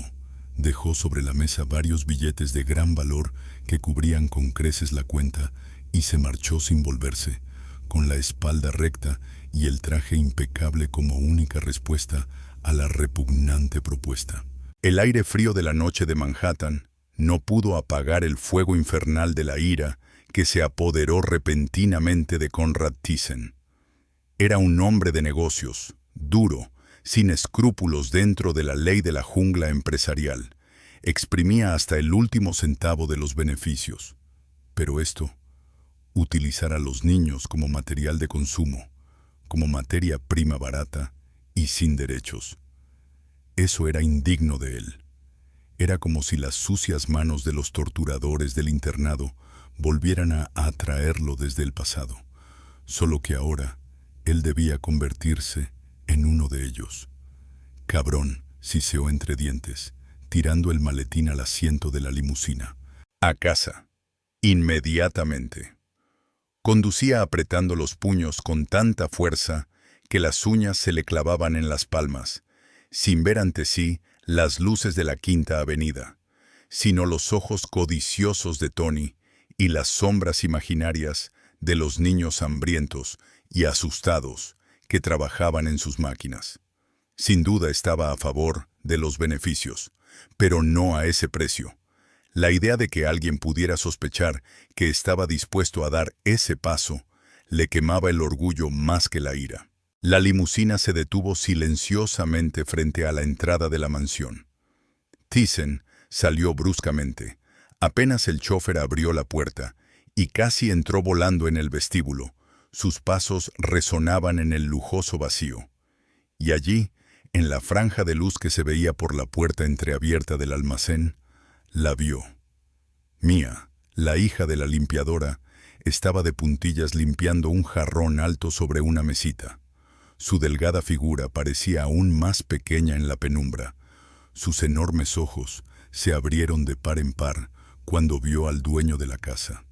Dejó sobre la mesa varios billetes de gran valor que cubrían con creces la cuenta y se marchó sin volverse, con la espalda recta y el traje impecable como única respuesta a la repugnante propuesta. El aire frío de la noche de Manhattan no pudo apagar el fuego infernal de la ira que se apoderó repentinamente de Conrad Thyssen. Era un hombre de negocios, duro, sin escrúpulos dentro de la ley de la jungla empresarial. Exprimía hasta el último centavo de los beneficios. Pero esto, utilizar a los niños como material de consumo, como materia prima barata y sin derechos. Eso era indigno de él. Era como si las sucias manos de los torturadores del internado volvieran a atraerlo desde el pasado, solo que ahora él debía convertirse en uno de ellos. «Cabrón», siseó entre dientes, tirando el maletín al asiento de la limusina. «A casa. Inmediatamente». Conducía apretando los puños con tanta fuerza que las uñas se le clavaban en las palmas, sin ver ante sí las luces de la Quinta Avenida, sino los ojos codiciosos de Tony y las sombras imaginarias de los niños hambrientos y asustados que trabajaban en sus máquinas. Sin duda estaba a favor de los beneficios, pero no a ese precio. La idea de que alguien pudiera sospechar que estaba dispuesto a dar ese paso le quemaba el orgullo más que la ira. La limusina se detuvo silenciosamente frente a la entrada de la mansión. Thyssen salió bruscamente. Apenas el chofer abrió la puerta y casi entró volando en el vestíbulo. Sus pasos resonaban en el lujoso vacío. Y allí, en la franja de luz que se veía por la puerta entreabierta del almacén, la vio. Mía, la hija de la limpiadora, estaba de puntillas limpiando un jarrón alto sobre una mesita. Su delgada figura parecía aún más pequeña en la penumbra. Sus enormes ojos se abrieron de par en par cuando vio al dueño de la casa.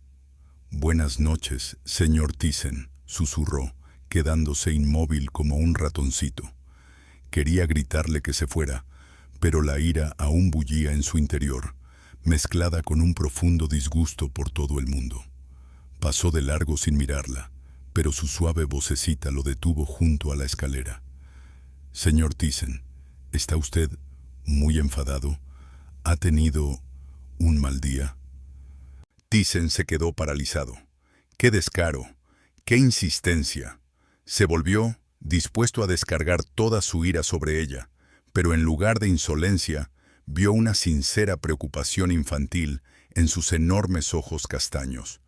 «Buenas noches, señor Thyssen», susurró, quedándose inmóvil como un ratoncito. Quería gritarle que se fuera, pero la ira aún bullía en su interior, mezclada con un profundo disgusto por todo el mundo. Pasó de largo sin mirarla, pero su suave vocecita lo detuvo junto a la escalera. Señor Thyssen, ¿está usted muy enfadado? ¿Ha tenido un mal día? Thyssen se quedó paralizado. ¡Qué descaro! ¡Qué insistencia! Se volvió, dispuesto a descargar toda su ira sobre ella, pero en lugar de insolencia, vio una sincera preocupación infantil en sus enormes ojos castaños.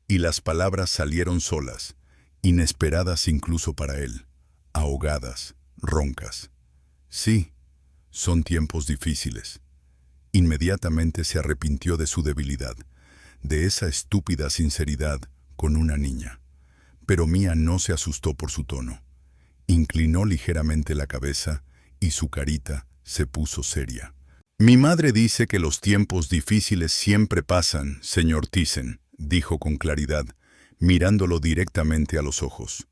Y las palabras salieron solas, inesperadas incluso para él, ahogadas, roncas. Sí, son tiempos difíciles. Inmediatamente se arrepintió de su debilidad, de esa estúpida sinceridad con una niña. Pero Mía no se asustó por su tono. Inclinó ligeramente la cabeza y su carita se puso seria. Mi madre dice que los tiempos difíciles siempre pasan, señor Thyssen, dijo con claridad, mirándolo directamente a los ojos.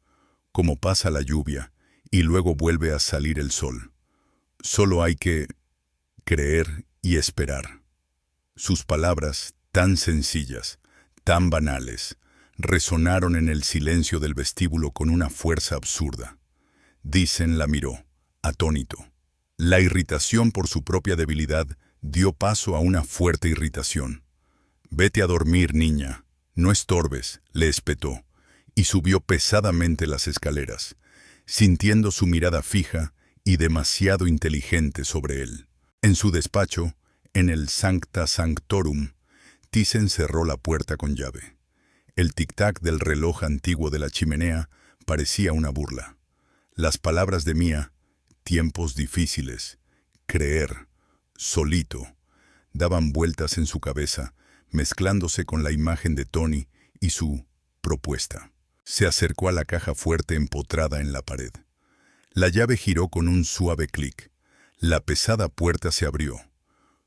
Como pasa la lluvia y luego vuelve a salir el sol. Solo hay que creer y esperar. Sus palabras, tan sencillas, tan banales, resonaron en el silencio del vestíbulo con una fuerza absurda. Thyssen la miró, atónito. La irritación por su propia debilidad dio paso a una fuerte irritación. «Vete a dormir, niña. No estorbes», le espetó, y subió pesadamente las escaleras, sintiendo su mirada fija y demasiado inteligente sobre él. En su despacho, en el Sancta Sanctorum, Thyssen cerró la puerta con llave. El tic-tac del reloj antiguo de la chimenea parecía una burla. Las palabras de Mía, tiempos difíciles, creer, solito, daban vueltas en su cabeza, mezclándose con la imagen de Tony y su propuesta. Se acercó a la caja fuerte empotrada en la pared. La llave giró con un suave clic. La pesada puerta se abrió.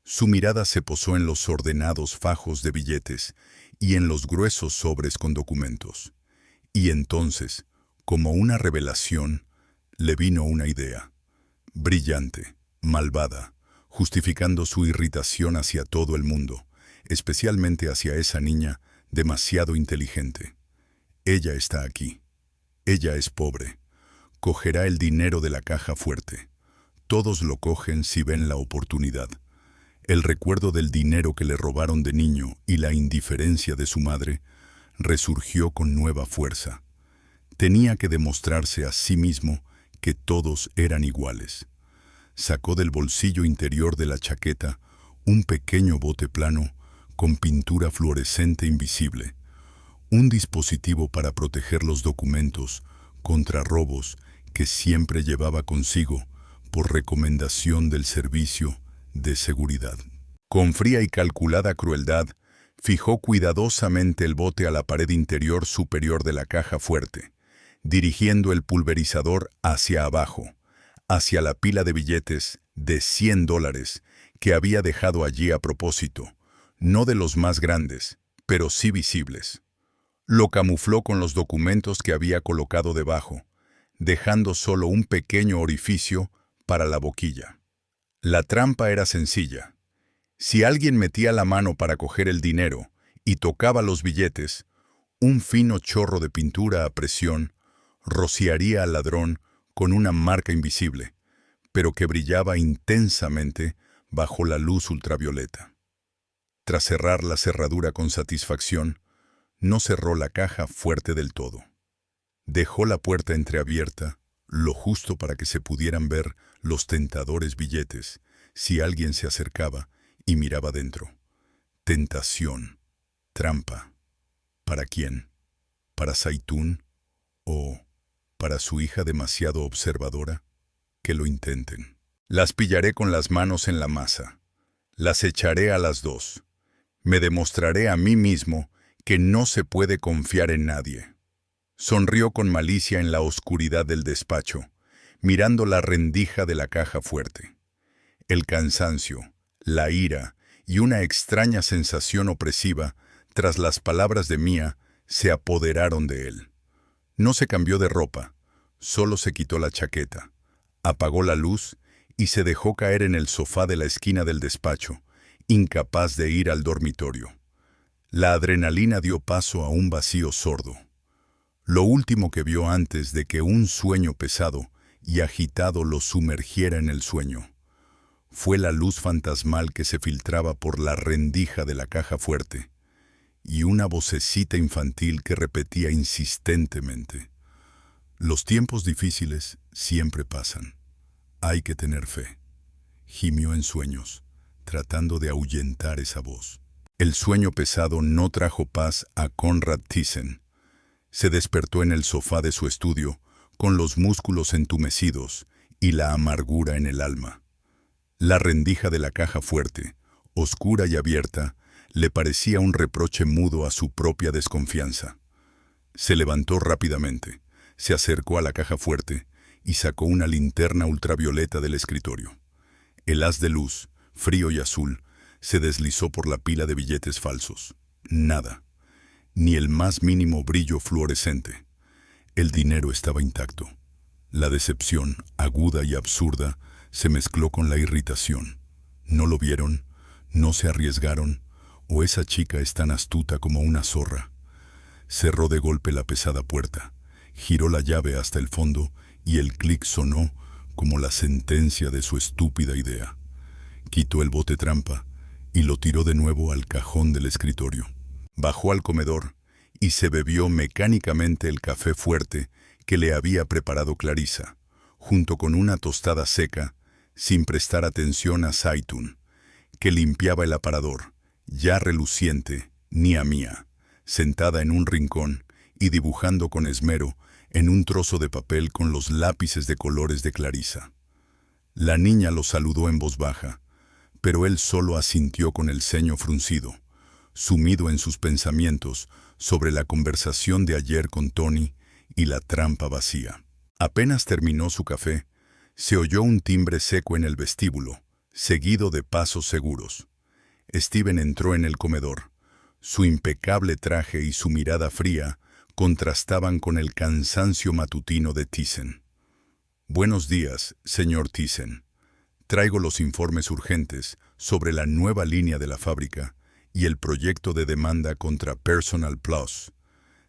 Su mirada se posó en los ordenados fajos de billetes y en los gruesos sobres con documentos. Y entonces, como una revelación, le vino una idea. Brillante, malvada, justificando su irritación hacia todo el mundo, especialmente hacia esa niña demasiado inteligente. Ella está aquí. Ella es pobre. Cogerá el dinero de la caja fuerte. Todos lo cogen si ven la oportunidad. El recuerdo del dinero que le robaron de niño y la indiferencia de su madre resurgió con nueva fuerza. Tenía que demostrarse a sí mismo que todos eran iguales. Sacó del bolsillo interior de la chaqueta un pequeño bote plano con pintura fluorescente invisible, un dispositivo para proteger los documentos contra robos que siempre llevaba consigo por recomendación del servicio de seguridad. Con fría y calculada crueldad, fijó cuidadosamente el bote a la pared interior superior de la caja fuerte, dirigiendo el pulverizador hacia abajo, hacia la pila de billetes de $100 que había dejado allí a propósito, no de los más grandes, pero sí visibles. Lo camufló con los documentos que había colocado debajo, dejando solo un pequeño orificio para la boquilla. La trampa era sencilla. Si alguien metía la mano para coger el dinero y tocaba los billetes, un fino chorro de pintura a presión rociaría al ladrón con una marca invisible, pero que brillaba intensamente bajo la luz ultravioleta. Tras cerrar la cerradura con satisfacción, no cerró la caja fuerte del todo. Dejó la puerta entreabierta, lo justo para que se pudieran ver los tentadores billetes si alguien se acercaba y miraba dentro. Tentación, trampa. ¿Para quién? ¿Para Zaitún? ¿O para su hija demasiado observadora? Que lo intenten. Las pillaré con las manos en la masa. Las echaré a las dos. Me demostraré a mí mismo que no se puede confiar en nadie. Sonrió con malicia en la oscuridad del despacho, mirando la rendija de la caja fuerte. El cansancio, la ira y una extraña sensación opresiva tras las palabras de Mía se apoderaron de él. No se cambió de ropa, solo se quitó la chaqueta, apagó la luz y se dejó caer en el sofá de la esquina del despacho, incapaz de ir al dormitorio. La adrenalina dio paso a un vacío sordo. Lo último que vio antes de que un sueño pesado y agitado lo sumergiera en el sueño. Fue la luz fantasmal que se filtraba por la rendija de la caja fuerte, y una vocecita infantil que repetía insistentemente: «Los tiempos difíciles siempre pasan. Hay que tener fe», gimió en sueños, tratando de ahuyentar esa voz. El sueño pesado no trajo paz a Conrad Thyssen. Se despertó en el sofá de su estudio, con los músculos entumecidos y la amargura en el alma. La rendija de la caja fuerte, oscura y abierta, le parecía un reproche mudo a su propia desconfianza. Se levantó rápidamente, se acercó a la caja fuerte y sacó una linterna ultravioleta del escritorio. El haz de luz, frío y azul, se deslizó por la pila de billetes falsos. Nada, ni el más mínimo brillo fluorescente. El dinero estaba intacto. La decepción, aguda y absurda, se mezcló con la irritación. ¿No lo vieron? ¿No se arriesgaron? ¿O esa chica es tan astuta como una zorra? Cerró de golpe la pesada puerta, giró la llave hasta el fondo y el clic sonó como la sentencia de su estúpida idea. Quitó el bote trampa y lo tiró de nuevo al cajón del escritorio. Bajó al comedor y se bebió mecánicamente el café fuerte que le había preparado Clarissa, junto con una tostada seca, sin prestar atención a Zaitun, que limpiaba el aparador, ya reluciente, ni a Mía, sentada en un rincón y dibujando con esmero en un trozo de papel con los lápices de colores de Clarissa. La niña lo saludó en voz baja, pero él solo asintió con el ceño fruncido, sumido en sus pensamientos sobre la conversación de ayer con Tony y la trampa vacía. Apenas terminó su café, se oyó un timbre seco en el vestíbulo, seguido de pasos seguros. Steven entró en el comedor. Su impecable traje y su mirada fría contrastaban con el cansancio matutino de Thyssen. «Buenos días, señor Thyssen. Traigo los informes urgentes sobre la nueva línea de la fábrica y el proyecto de demanda contra Personal Plus»,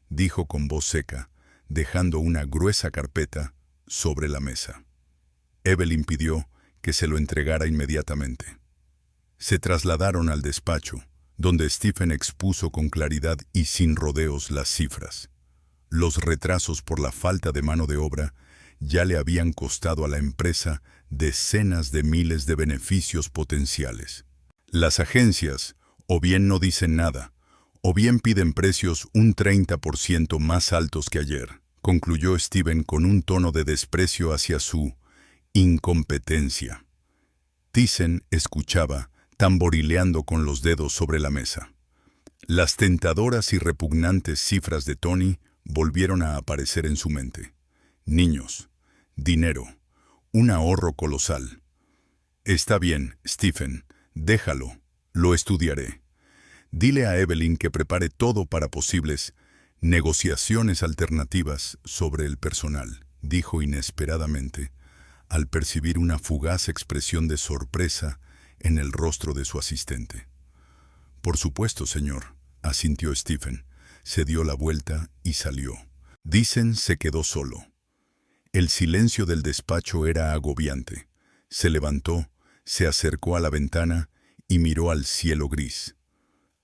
dijo con voz seca, dejando una gruesa carpeta sobre la mesa. Evelyn pidió que se lo entregara inmediatamente. Se trasladaron al despacho, donde Stephen expuso con claridad y sin rodeos las cifras. Los retrasos por la falta de mano de obra ya le habían costado a la empresa decenas de miles de beneficios potenciales. Las agencias o bien no dicen nada, o bien piden precios un 30% más altos que ayer, concluyó Steven con un tono de desprecio hacia su incompetencia. Thyssen escuchaba, tamborileando con los dedos sobre la mesa. Las tentadoras y repugnantes cifras de Tony volvieron a aparecer en su mente. Niños, dinero, un ahorro colosal. «Está bien, Stephen, déjalo, lo estudiaré. Dile a Evelyn que prepare todo para posibles negociaciones alternativas sobre el personal», dijo inesperadamente, al percibir una fugaz expresión de sorpresa en el rostro de su asistente. «Por supuesto, señor», asintió Stephen, se dio la vuelta y salió. Thyssen se quedó solo. El silencio del despacho era agobiante. Se levantó, se acercó a la ventana y miró al cielo gris.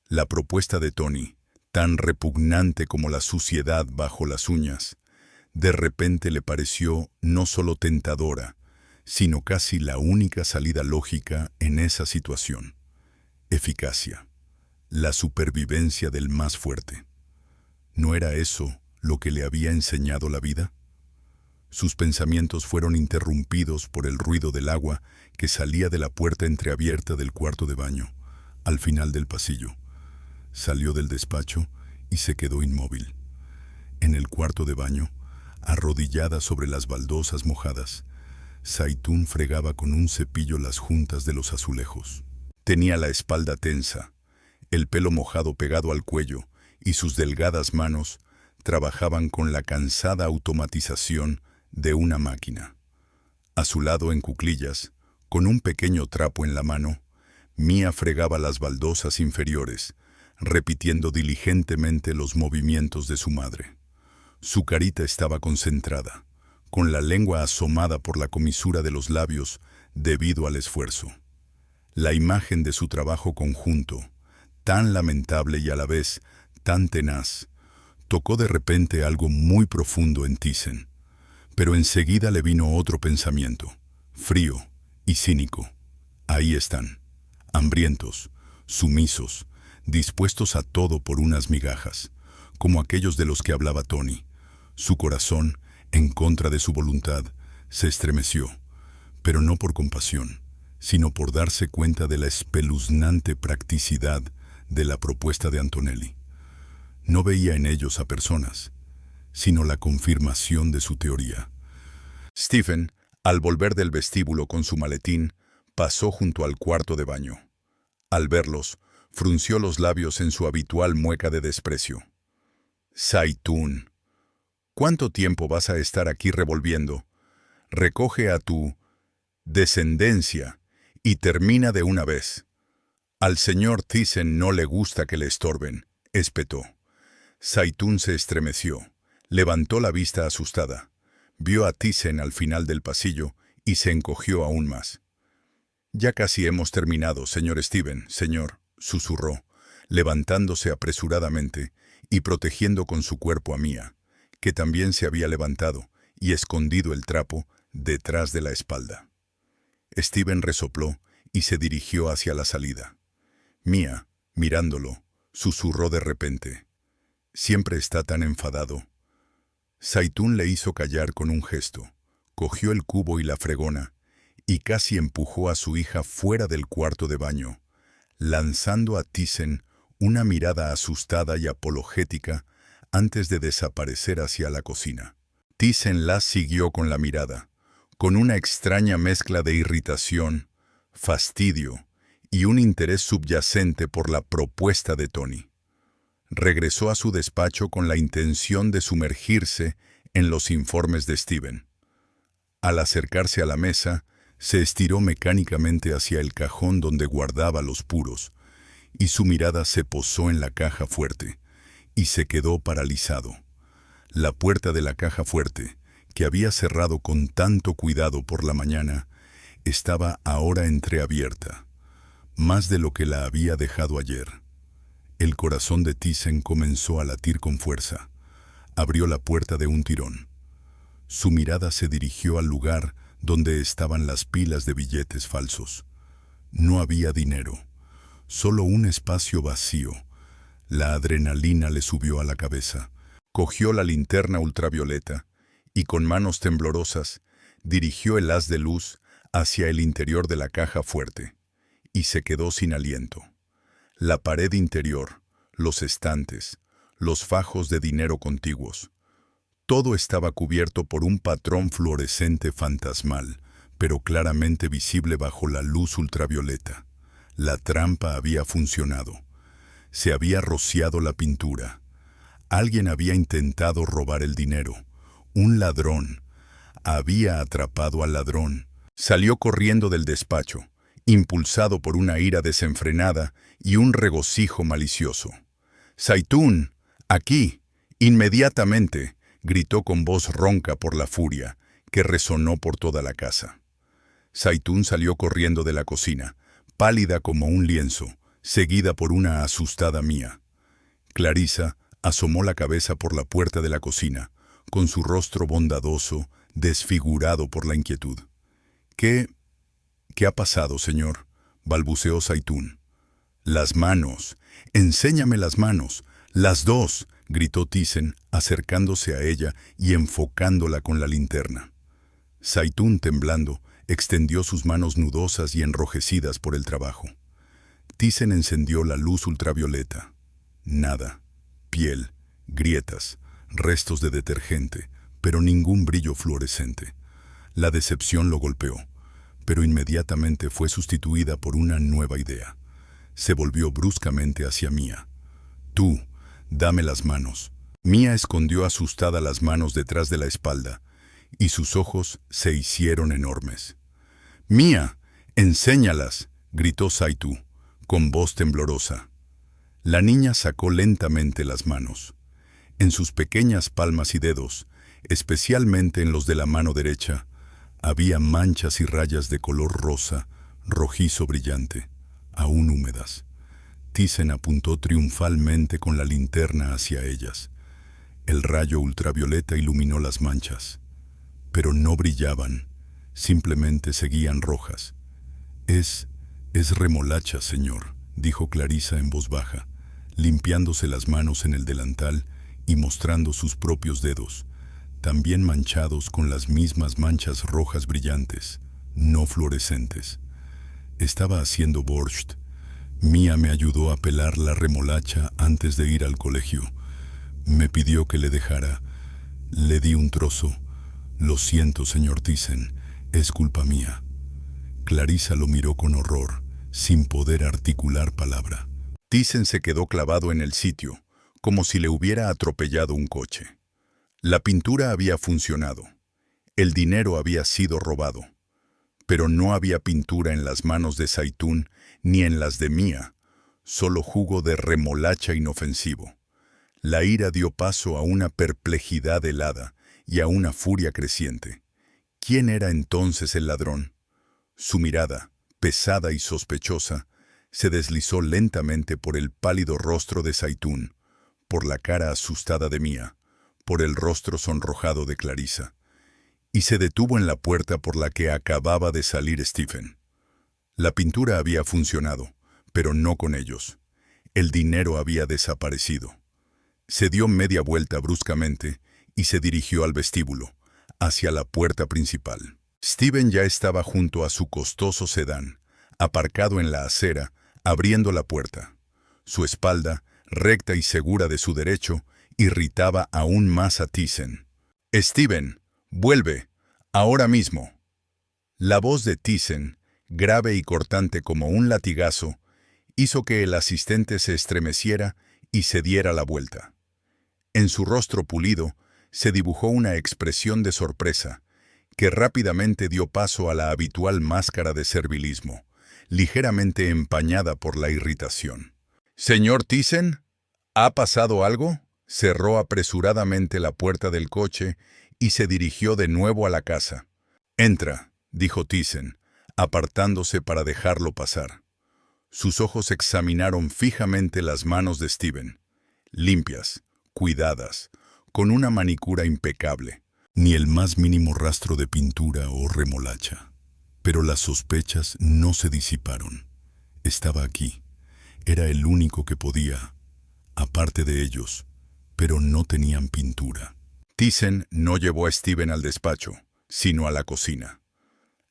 La propuesta de Tony, tan repugnante como la suciedad bajo las uñas, de repente le pareció no solo tentadora, sino casi la única salida lógica en esa situación. Eficacia. La supervivencia del más fuerte. ¿No era eso lo que le había enseñado la vida? Sus pensamientos fueron interrumpidos por el ruido del agua que salía de la puerta entreabierta del cuarto de baño, al final del pasillo. Salió del despacho y se quedó inmóvil. En el cuarto de baño, arrodillada sobre las baldosas mojadas, Zaitun fregaba con un cepillo las juntas de los azulejos. Tenía la espalda tensa, el pelo mojado pegado al cuello, y sus delgadas manos trabajaban con la cansada automatización de una máquina. A su lado, en cuclillas, con un pequeño trapo en la mano, Mía fregaba las baldosas inferiores, repitiendo diligentemente los movimientos de su madre. Su carita estaba concentrada, con la lengua asomada por la comisura de los labios debido al esfuerzo. La imagen de su trabajo conjunto, tan lamentable y a la vez tan tenaz, tocó de repente algo muy profundo en Thyssen, pero enseguida le vino otro pensamiento, frío y cínico. Ahí están, hambrientos, sumisos, dispuestos a todo por unas migajas, como aquellos de los que hablaba Tony. Su corazón, en contra de su voluntad, se estremeció, pero no por compasión, sino por darse cuenta de la espeluznante practicidad de la propuesta de Antonelli. No veía en ellos a personas, sino la confirmación de su teoría. Stephen, al volver del vestíbulo con su maletín, pasó junto al cuarto de baño. Al verlos, frunció los labios en su habitual mueca de desprecio. «Zaitún, ¿cuánto tiempo vas a estar aquí revolviendo? Recoge a tu descendencia y termina de una vez». Al señor Thyssen no le gusta que le estorben, espetó. Zaitún se estremeció, levantó la vista asustada, vio a Thyssen al final del pasillo y se encogió aún más. «Ya casi hemos terminado, señor Steven, señor», susurró, levantándose apresuradamente y protegiendo con su cuerpo a Mia, que también se había levantado y escondido el trapo detrás de la espalda. Steven resopló y se dirigió hacia la salida. Mia, mirándolo, susurró de repente: «Siempre está tan enfadado». Zaitún le hizo callar con un gesto, cogió el cubo y la fregona, y casi empujó a su hija fuera del cuarto de baño, lanzando a Thyssen una mirada asustada y apologética antes de desaparecer hacia la cocina. Thyssen la siguió con la mirada, con una extraña mezcla de irritación, fastidio y un interés subyacente por la propuesta de Tony. Regresó a su despacho con la intención de sumergirse en los informes de Steven. Al acercarse a la mesa, se estiró mecánicamente hacia el cajón donde guardaba los puros, y su mirada se posó en la caja fuerte, y se quedó paralizado. La puerta de la caja fuerte, que había cerrado con tanto cuidado por la mañana, estaba ahora entreabierta, más de lo que la había dejado ayer. El corazón de Thyssen comenzó a latir con fuerza. Abrió la puerta de un tirón. Su mirada se dirigió al lugar donde estaban las pilas de billetes falsos. No había dinero, solo un espacio vacío. La adrenalina le subió a la cabeza. Cogió la linterna ultravioleta y con manos temblorosas dirigió el haz de luz hacia el interior de la caja fuerte y se quedó sin aliento. La pared interior, los estantes, los fajos de dinero contiguos. Todo estaba cubierto por un patrón fluorescente fantasmal, pero claramente visible bajo la luz ultravioleta. La trampa había funcionado. Se había rociado la pintura. Alguien había intentado robar el dinero. Un ladrón. Había atrapado al ladrón. Salió corriendo del despacho, impulsado por una ira desenfrenada y un regocijo malicioso. «Zaitún, aquí, inmediatamente», gritó con voz ronca por la furia, que resonó por toda la casa. Zaitún salió corriendo de la cocina, pálida como un lienzo, seguida por una asustada Mia. Clarissa asomó la cabeza por la puerta de la cocina, con su rostro bondadoso, desfigurado por la inquietud. «¿Qué ha pasado, señor?», balbuceó Zaitún. «Las manos. Enséñame las manos. Las dos», gritó Thyssen, acercándose a ella y enfocándola con la linterna. Zaitún, temblando, extendió sus manos nudosas y enrojecidas por el trabajo. Thyssen encendió la luz ultravioleta. Nada. Piel, grietas, restos de detergente, pero ningún brillo fluorescente. La decepción lo golpeó, pero inmediatamente fue sustituida por una nueva idea. Se volvió bruscamente hacia Mia. «Tú, dame las manos». Mia escondió asustada las manos detrás de la espalda, y sus ojos se hicieron enormes. «Mia, enséñalas», gritó Zaitún, con voz temblorosa. La niña sacó lentamente las manos. En sus pequeñas palmas y dedos Especialmente en los de la mano derecha, había manchas y rayas de color rosa, rojizo brillante, aún húmedas. Thyssen apuntó triunfalmente con la linterna hacia ellas. El rayo ultravioleta iluminó las manchas, pero no brillaban, simplemente seguían rojas. Es remolacha, señor», dijo Clarisa en voz baja, limpiándose las manos en el delantal y mostrando sus propios dedos, también manchados con las mismas manchas rojas brillantes, no fluorescentes. Estaba haciendo borscht. Mía me ayudó a pelar la remolacha antes de ir al colegio. Me pidió que le dejara. Le di un trozo. «Lo siento, señor Thyssen, es culpa mía». Clarisa lo miró con horror, sin poder articular palabra. Thyssen se quedó clavado en el sitio, como si le hubiera atropellado un coche. La pintura había funcionado. El dinero había sido robado. Pero no había pintura en las manos de Zaitún ni en las de Mía, solo jugo de remolacha inofensivo. La ira dio paso a una perplejidad helada y a una furia creciente. ¿Quién era entonces el ladrón? Su mirada, pesada y sospechosa, se deslizó lentamente por el pálido rostro de Zaitún, por la cara asustada de Mía, por el rostro sonrojado de Clarisa, y se detuvo en la puerta por la que acababa de salir Stephen. La pintura había funcionado, pero no con ellos. El dinero había desaparecido. Se dio media vuelta bruscamente y se dirigió al vestíbulo, hacia la puerta principal. Stephen ya estaba junto a su costoso sedán, aparcado en la acera, abriendo la puerta. Su espalda, recta y segura de su derecho, irritaba aún más a Thyssen. «Stephen, vuelve, ahora mismo». La voz de Thyssen, grave y cortante como un latigazo, hizo que el asistente se estremeciera y se diera la vuelta. En su rostro pulido se dibujó una expresión de sorpresa, que rápidamente dio paso a la habitual máscara de servilismo, ligeramente empañada por la irritación. «Señor Thyssen, ¿ha pasado algo?». Cerró apresuradamente la puerta del coche y se dirigió de nuevo a la casa. «Entra», dijo Thyssen, apartándose para dejarlo pasar. Sus ojos examinaron fijamente las manos de Stephen, limpias, cuidadas, con una manicura impecable. Ni el más mínimo rastro de pintura o remolacha. Pero las sospechas no se disiparon. Estaba aquí. Era el único que podía, aparte de ellos, pero no tenían pintura. Thyssen no llevó a Stephen al despacho, sino a la cocina.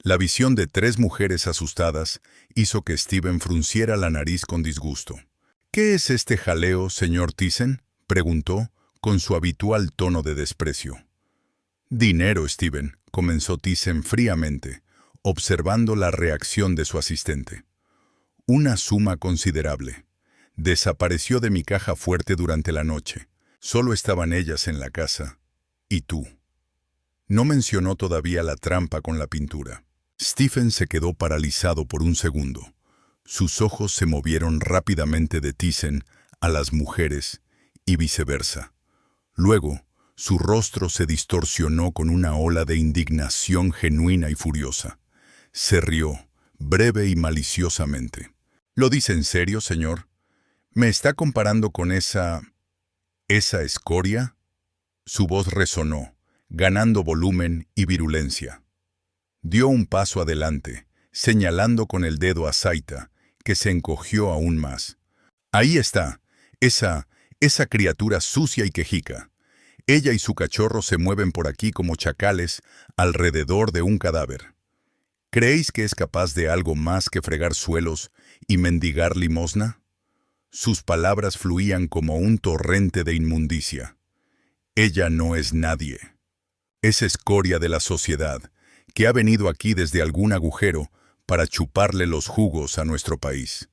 La visión de 3 mujeres asustadas hizo que Stephen frunciera la nariz con disgusto. «¿Qué es este jaleo, señor Thyssen?», preguntó, con su habitual tono de desprecio. «Dinero, Stephen», comenzó Thyssen fríamente, observando la reacción de su asistente. «Una suma considerable. Desapareció de mi caja fuerte durante la noche. Solo estaban ellas en la casa. Y tú». No mencionó todavía la trampa con la pintura. Stephen se quedó paralizado por un segundo. Sus ojos se movieron rápidamente de Thyssen a las mujeres y viceversa. Luego, su rostro se distorsionó con una ola de indignación genuina y furiosa. Se rió, breve y maliciosamente. «¿Lo dice en serio, señor? ¿Me está comparando con esa escoria?» Su voz resonó, ganando volumen y virulencia. Dio un paso adelante, señalando con el dedo a Zaita, que se encogió aún más. «Ahí está, esa criatura sucia y quejica. Ella y su cachorro se mueven por aquí como chacales alrededor de un cadáver. ¿Creéis que es capaz de algo más que fregar suelos y mendigar limosna?» Sus palabras fluían como un torrente de inmundicia. «Ella no es nadie. Es escoria de la sociedad, que ha venido aquí desde algún agujero para chuparle los jugos a nuestro país.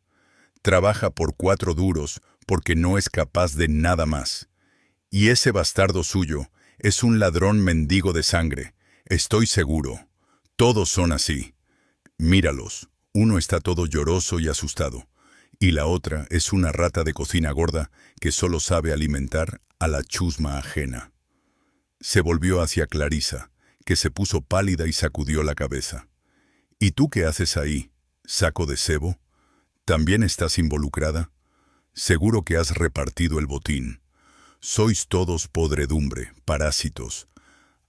Trabaja por 4 duros porque no es capaz de nada más. Y ese bastardo suyo es un ladrón mendigo de sangre, estoy seguro. Todos son así. Míralos, uno está todo lloroso y asustado, y la otra es una rata de cocina gorda que solo sabe alimentar a la chusma ajena». Se volvió hacia Clarissa, que se puso pálida y sacudió la cabeza. ¿Y tú qué haces ahí, saco de cebo? ¿También estás involucrada? Seguro que has repartido el botín. Sois todos podredumbre, parásitos.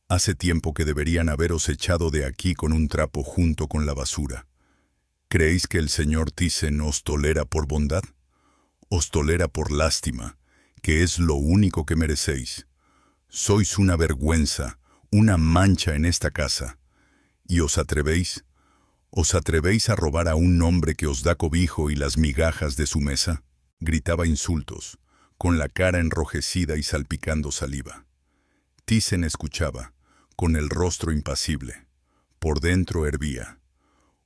Hace tiempo que deberían haberos echado de aquí con un trapo junto con la basura. ¿Creéis que el señor Thyssen os tolera por bondad? Os tolera por lástima, que es lo único que merecéis. Sois una vergüenza, una mancha en esta casa. ¿Y os atrevéis? ¿Os atrevéis a robar a un hombre que os da cobijo y las migajas de su mesa? Gritaba insultos, con la cara enrojecida y salpicando saliva. Thyssen escuchaba, con el rostro impasible. Por dentro hervía.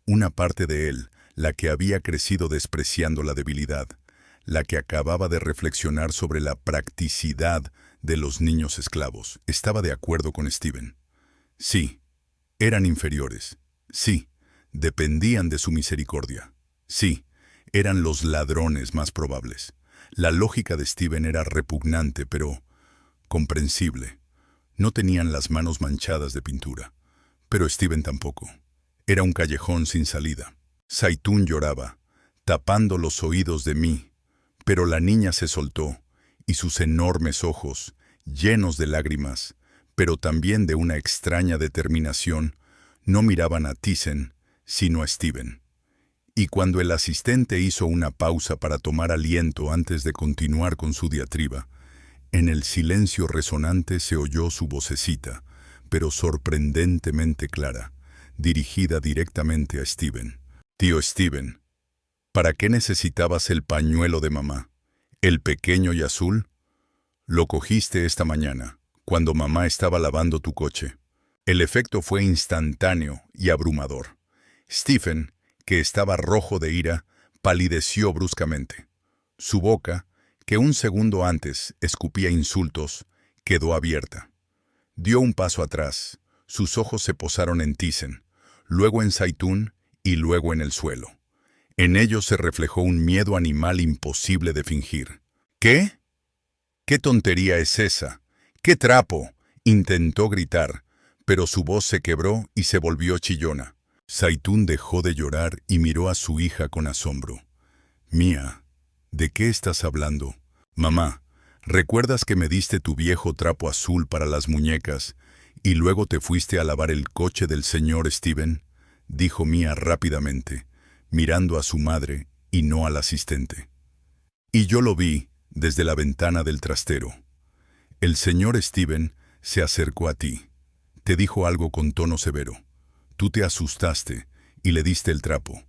Una parte de él, la que había crecido despreciando la debilidad, la que acababa de reflexionar sobre la practicidad de los niños esclavos, estaba de acuerdo con Stephen. Sí, eran inferiores. Sí, dependían de su misericordia. Sí, eran los ladrones más probables. La lógica de Stephen era repugnante, pero comprensible. No tenían las manos manchadas de pintura. Pero Stephen tampoco. Era un callejón sin salida. Zaitún lloraba, tapando los oídos de mí, pero la niña se soltó, y sus enormes ojos, llenos de lágrimas, pero también de una extraña determinación, no miraban a Thyssen, sino a Stephen. Y cuando el asistente hizo una pausa para tomar aliento antes de continuar con su diatriba, en el silencio resonante se oyó su vocecita, pero sorprendentemente clara, dirigida directamente a Stephen. «Tío Stephen, ¿para qué necesitabas el pañuelo de mamá? ¿El pequeño y azul? Lo cogiste esta mañana, cuando mamá estaba lavando tu coche». El efecto fue instantáneo y abrumador. Stephen, que estaba rojo de ira, palideció bruscamente. Su boca, que un segundo antes escupía insultos, quedó abierta. Dio un paso atrás. Sus ojos se posaron en Thyssen, luego en Zaitún y luego en el suelo. En ellos se reflejó un miedo animal imposible de fingir. ¿Qué? ¿Qué tontería es esa? ¿Qué trapo? Intentó gritar, pero su voz se quebró y se volvió chillona. Zaitún dejó de llorar y miró a su hija con asombro. «Mía, ¿de qué estás hablando? Mamá, ¿recuerdas que me diste tu viejo trapo azul para las muñecas y luego te fuiste a lavar el coche del señor Stephen?», dijo Mía rápidamente, mirando a su madre y no al asistente. «Y yo lo vi desde la ventana del trastero. El señor Stephen se acercó a ti. Te dijo algo con tono severo. Tú te asustaste y le diste el trapo.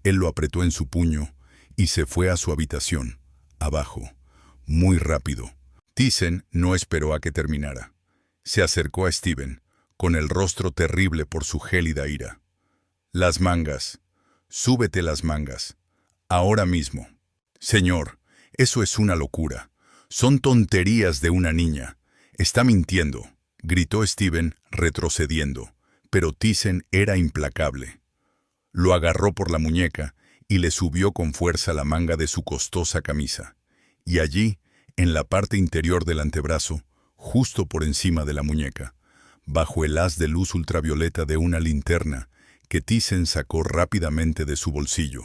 Él lo apretó en su puño y se fue a su habitación, abajo, muy rápido». Thyssen no esperó a que terminara. Se acercó a Stephen, con el rostro terrible por su gélida ira. «Las mangas. Súbete las mangas. Ahora mismo». «Señor, eso es una locura. Son tonterías de una niña. Está mintiendo», gritó Stephen, retrocediendo. Pero Thyssen era implacable. Lo agarró por la muñeca y le subió con fuerza la manga de su costosa camisa. Y allí, en la parte interior del antebrazo, justo por encima de la muñeca, bajo el haz de luz ultravioleta de una linterna que Thyssen sacó rápidamente de su bolsillo,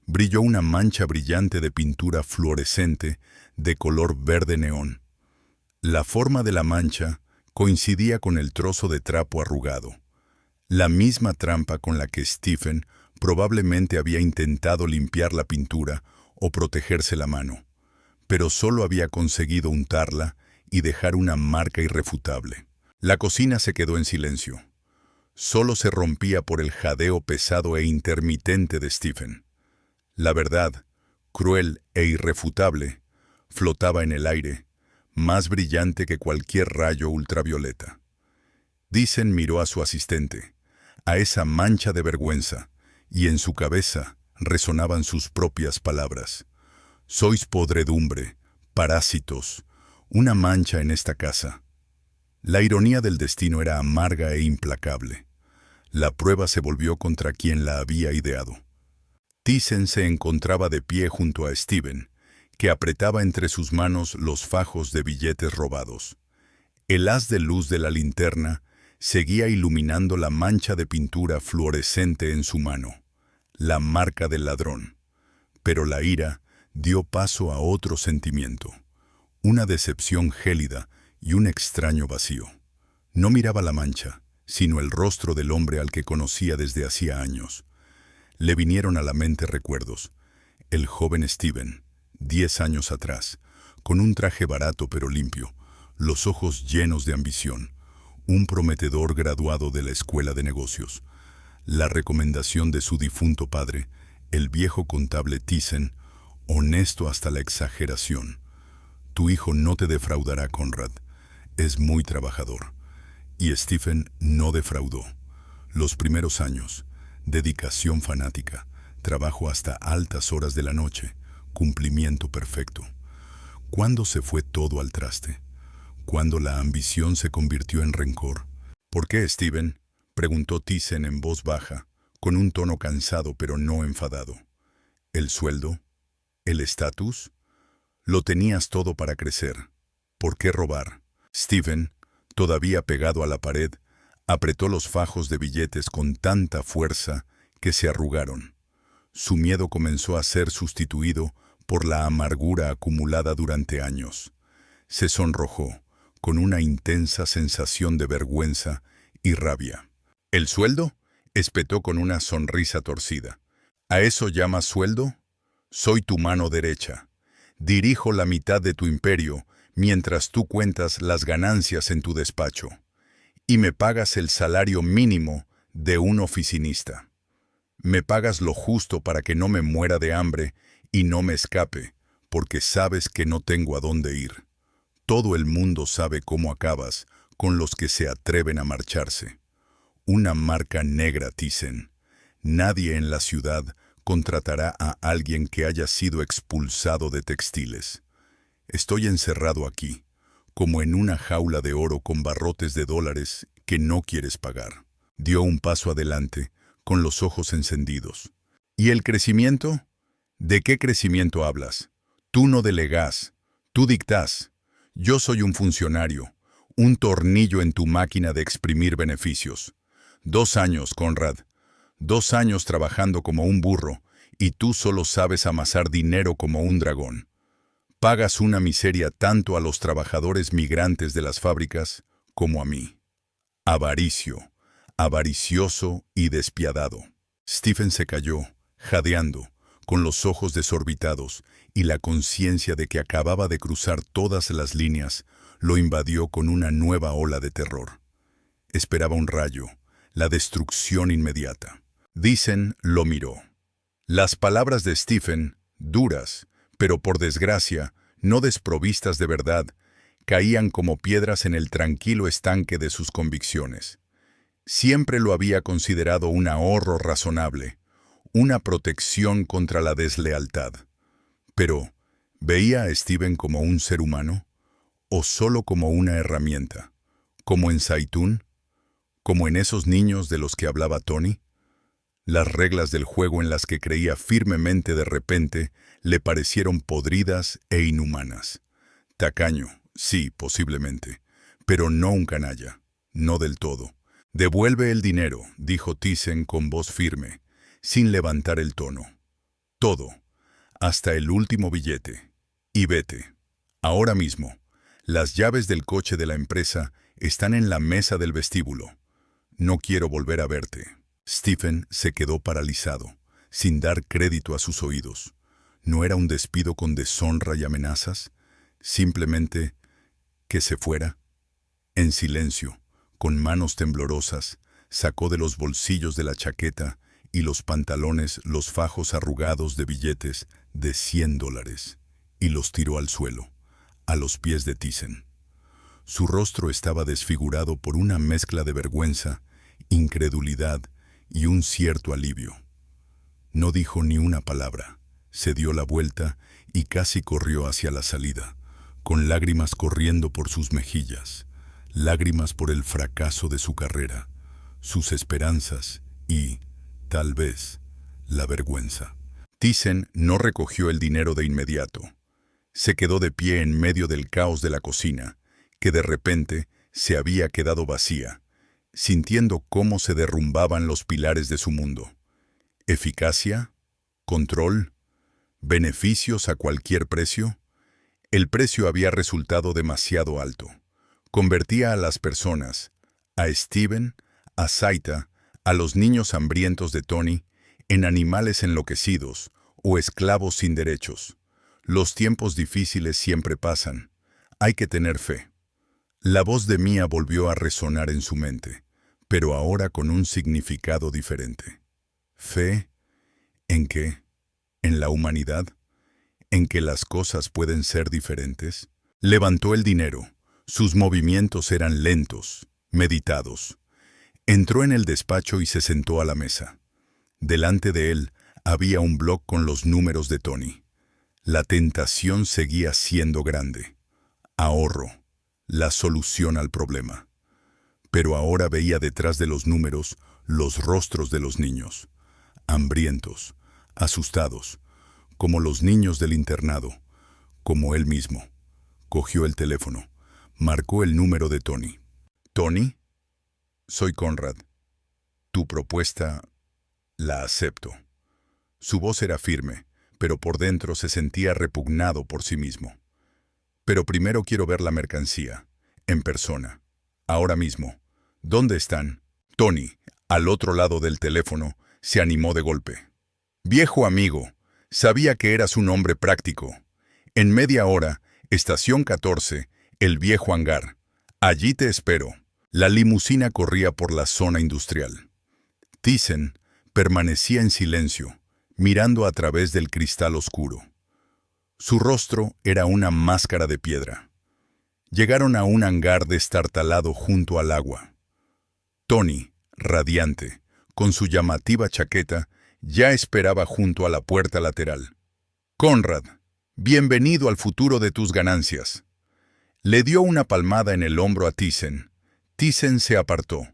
brilló una mancha brillante de pintura fluorescente de color verde neón. La forma de la mancha coincidía con el trozo de trapo arrugado, la misma trampa con la que Stephen probablemente había intentado limpiar la pintura o protegerse la mano, pero solo había conseguido untarla y dejar una marca irrefutable. La cocina se quedó en silencio. Solo se rompía por el jadeo pesado e intermitente de Stephen. La verdad, cruel e irrefutable, flotaba en el aire, más brillante que cualquier rayo ultravioleta. Thyssen miró a su asistente, a esa mancha de vergüenza, y en su cabeza resonaban sus propias palabras. «Sois podredumbre, parásitos, una mancha en esta casa». La ironía del destino era amarga e implacable. La prueba se volvió contra quien la había ideado. Thyssen se encontraba de pie junto a Stephen, que apretaba entre sus manos los fajos de billetes robados. El haz de luz de la linterna seguía iluminando la mancha de pintura fluorescente en su mano, la marca del ladrón. Pero la ira dio paso a otro sentimiento, una decepción gélida y un extraño vacío. No miraba la mancha, sino el rostro del hombre al que conocía desde hacía años. Le vinieron a la mente recuerdos. El joven Steven, 10 años atrás, con un traje barato pero limpio, los ojos llenos de ambición, un prometedor graduado de la escuela de negocios. La recomendación de su difunto padre, el viejo contable Thyssen, honesto hasta la exageración. Tu hijo no te defraudará, Conrad. Es muy trabajador. Y Stephen no defraudó. Los primeros años, dedicación fanática, trabajo hasta altas horas de la noche, cumplimiento perfecto. ¿Cuándo se fue todo al traste? ¿Cuándo la ambición se convirtió en rencor? ¿Por qué, Stephen?, preguntó Thyssen en voz baja, con un tono cansado pero no enfadado. ¿El sueldo? ¿El estatus? Lo tenías todo para crecer. ¿Por qué robar? Stephen, todavía pegado a la pared, apretó los fajos de billetes con tanta fuerza que se arrugaron. Su miedo comenzó a ser sustituido por la amargura acumulada durante años. Se sonrojó, con una intensa sensación de vergüenza y rabia. ¿El sueldo?, espetó con una sonrisa torcida. ¿A eso llamas sueldo? Soy tu mano derecha. Dirijo la mitad de tu imperio mientras tú cuentas las ganancias en tu despacho. Y me pagas el salario mínimo de un oficinista. Me pagas lo justo para que no me muera de hambre y no me escape, porque sabes que no tengo a dónde ir. Todo el mundo sabe cómo acabas con los que se atreven a marcharse. Una marca negra, Thyssen. Nadie en la ciudad contratará a alguien que haya sido expulsado de textiles. Estoy encerrado aquí, como en una jaula de oro con barrotes de dólares que no quieres pagar. Dio un paso adelante, con los ojos encendidos. ¿Y el crecimiento? ¿De qué crecimiento hablas? Tú no delegás, tú dictás. Yo soy un funcionario, un tornillo en tu máquina de exprimir beneficios. 2 años, Conrad. 2 años trabajando como un burro, y tú solo sabes amasar dinero como un dragón. Pagas una miseria tanto a los trabajadores migrantes de las fábricas como a mí. Avaricio, avaricioso y despiadado. Stephen se calló, jadeando, con los ojos desorbitados, y la conciencia de que acababa de cruzar todas las líneas lo invadió con una nueva ola de terror. Esperaba un rayo, la destrucción inmediata. Thyssen lo miró. Las palabras de Stephen, duras, pero por desgracia, no desprovistas de verdad, caían como piedras en el tranquilo estanque de sus convicciones. Siempre lo había considerado un ahorro razonable, una protección contra la deslealtad. Pero, ¿veía a Stephen como un ser humano? ¿O solo como una herramienta? ¿Como en Zaitún? ¿Como en esos niños de los que hablaba Tony? Las reglas del juego en las que creía firmemente de repente le parecieron podridas e inhumanas. Tacaño, sí, posiblemente, pero no un canalla, no del todo. «Devuelve el dinero», dijo Thyssen con voz firme, sin levantar el tono. «Todo, hasta el último billete. Y vete. Ahora mismo. Las llaves del coche de la empresa están en la mesa del vestíbulo. No quiero volver a verte». Stephen se quedó paralizado, sin dar crédito a sus oídos. ¿No era un despido con deshonra y amenazas? Simplemente que se fuera. En silencio, con manos temblorosas, sacó de los bolsillos de la chaqueta y los pantalones los fajos arrugados de billetes de $100 y los tiró al suelo, a los pies de Thyssen. Su rostro estaba desfigurado por una mezcla de vergüenza, incredulidad y un cierto alivio. No dijo ni una palabra, se dio la vuelta y casi corrió hacia la salida, con lágrimas corriendo por sus mejillas, lágrimas por el fracaso de su carrera, sus esperanzas y, tal vez, la vergüenza. Thyssen no recogió el dinero de inmediato. Se quedó de pie en medio del caos de la cocina, que de repente Se había quedado vacía, sintiendo cómo se derrumbaban los pilares de su mundo. ¿Eficacia? ¿Control? ¿Beneficios a cualquier precio? El precio había resultado demasiado alto. Convertía a las personas, a Steven, a Saita, a los niños hambrientos de Tony, en animales enloquecidos o esclavos sin derechos. Los tiempos difíciles siempre pasan. Hay que tener fe. La voz de Mia volvió a resonar en su mente, pero ahora con un significado diferente. ¿Fe? ¿En qué? ¿En la humanidad? ¿En que las cosas pueden ser diferentes? Levantó el dinero. Sus movimientos eran lentos, meditados. Entró en el despacho y se sentó a la mesa. Delante de él había un bloc con los números de Tony. La tentación seguía siendo grande. Ahorro, la solución al problema. Pero ahora veía detrás de los números los rostros de los niños, hambrientos, asustados, como los niños del internado, como él mismo. Cogió el teléfono, marcó el número de Tony. «¿Tony? Soy Conrad. Tu propuesta la acepto». Su voz era firme, pero por dentro se sentía repugnado por sí mismo. «Pero primero quiero ver la mercancía, en persona. Ahora mismo. ¿Dónde están?» Tony, al otro lado del teléfono, se animó de golpe. «Viejo amigo, sabía que eras un hombre práctico. En media hora, estación 14, el viejo hangar. Allí te espero». La limusina corría por la zona industrial. Thyssen permanecía en silencio, mirando a través del cristal oscuro. Su rostro era una máscara de piedra. Llegaron a un hangar destartalado junto al agua. Tony, radiante, con su llamativa chaqueta, ya esperaba junto a la puerta lateral. «Conrad, bienvenido al futuro de tus ganancias». Le dio una palmada en el hombro a Thyssen. Thyssen se apartó.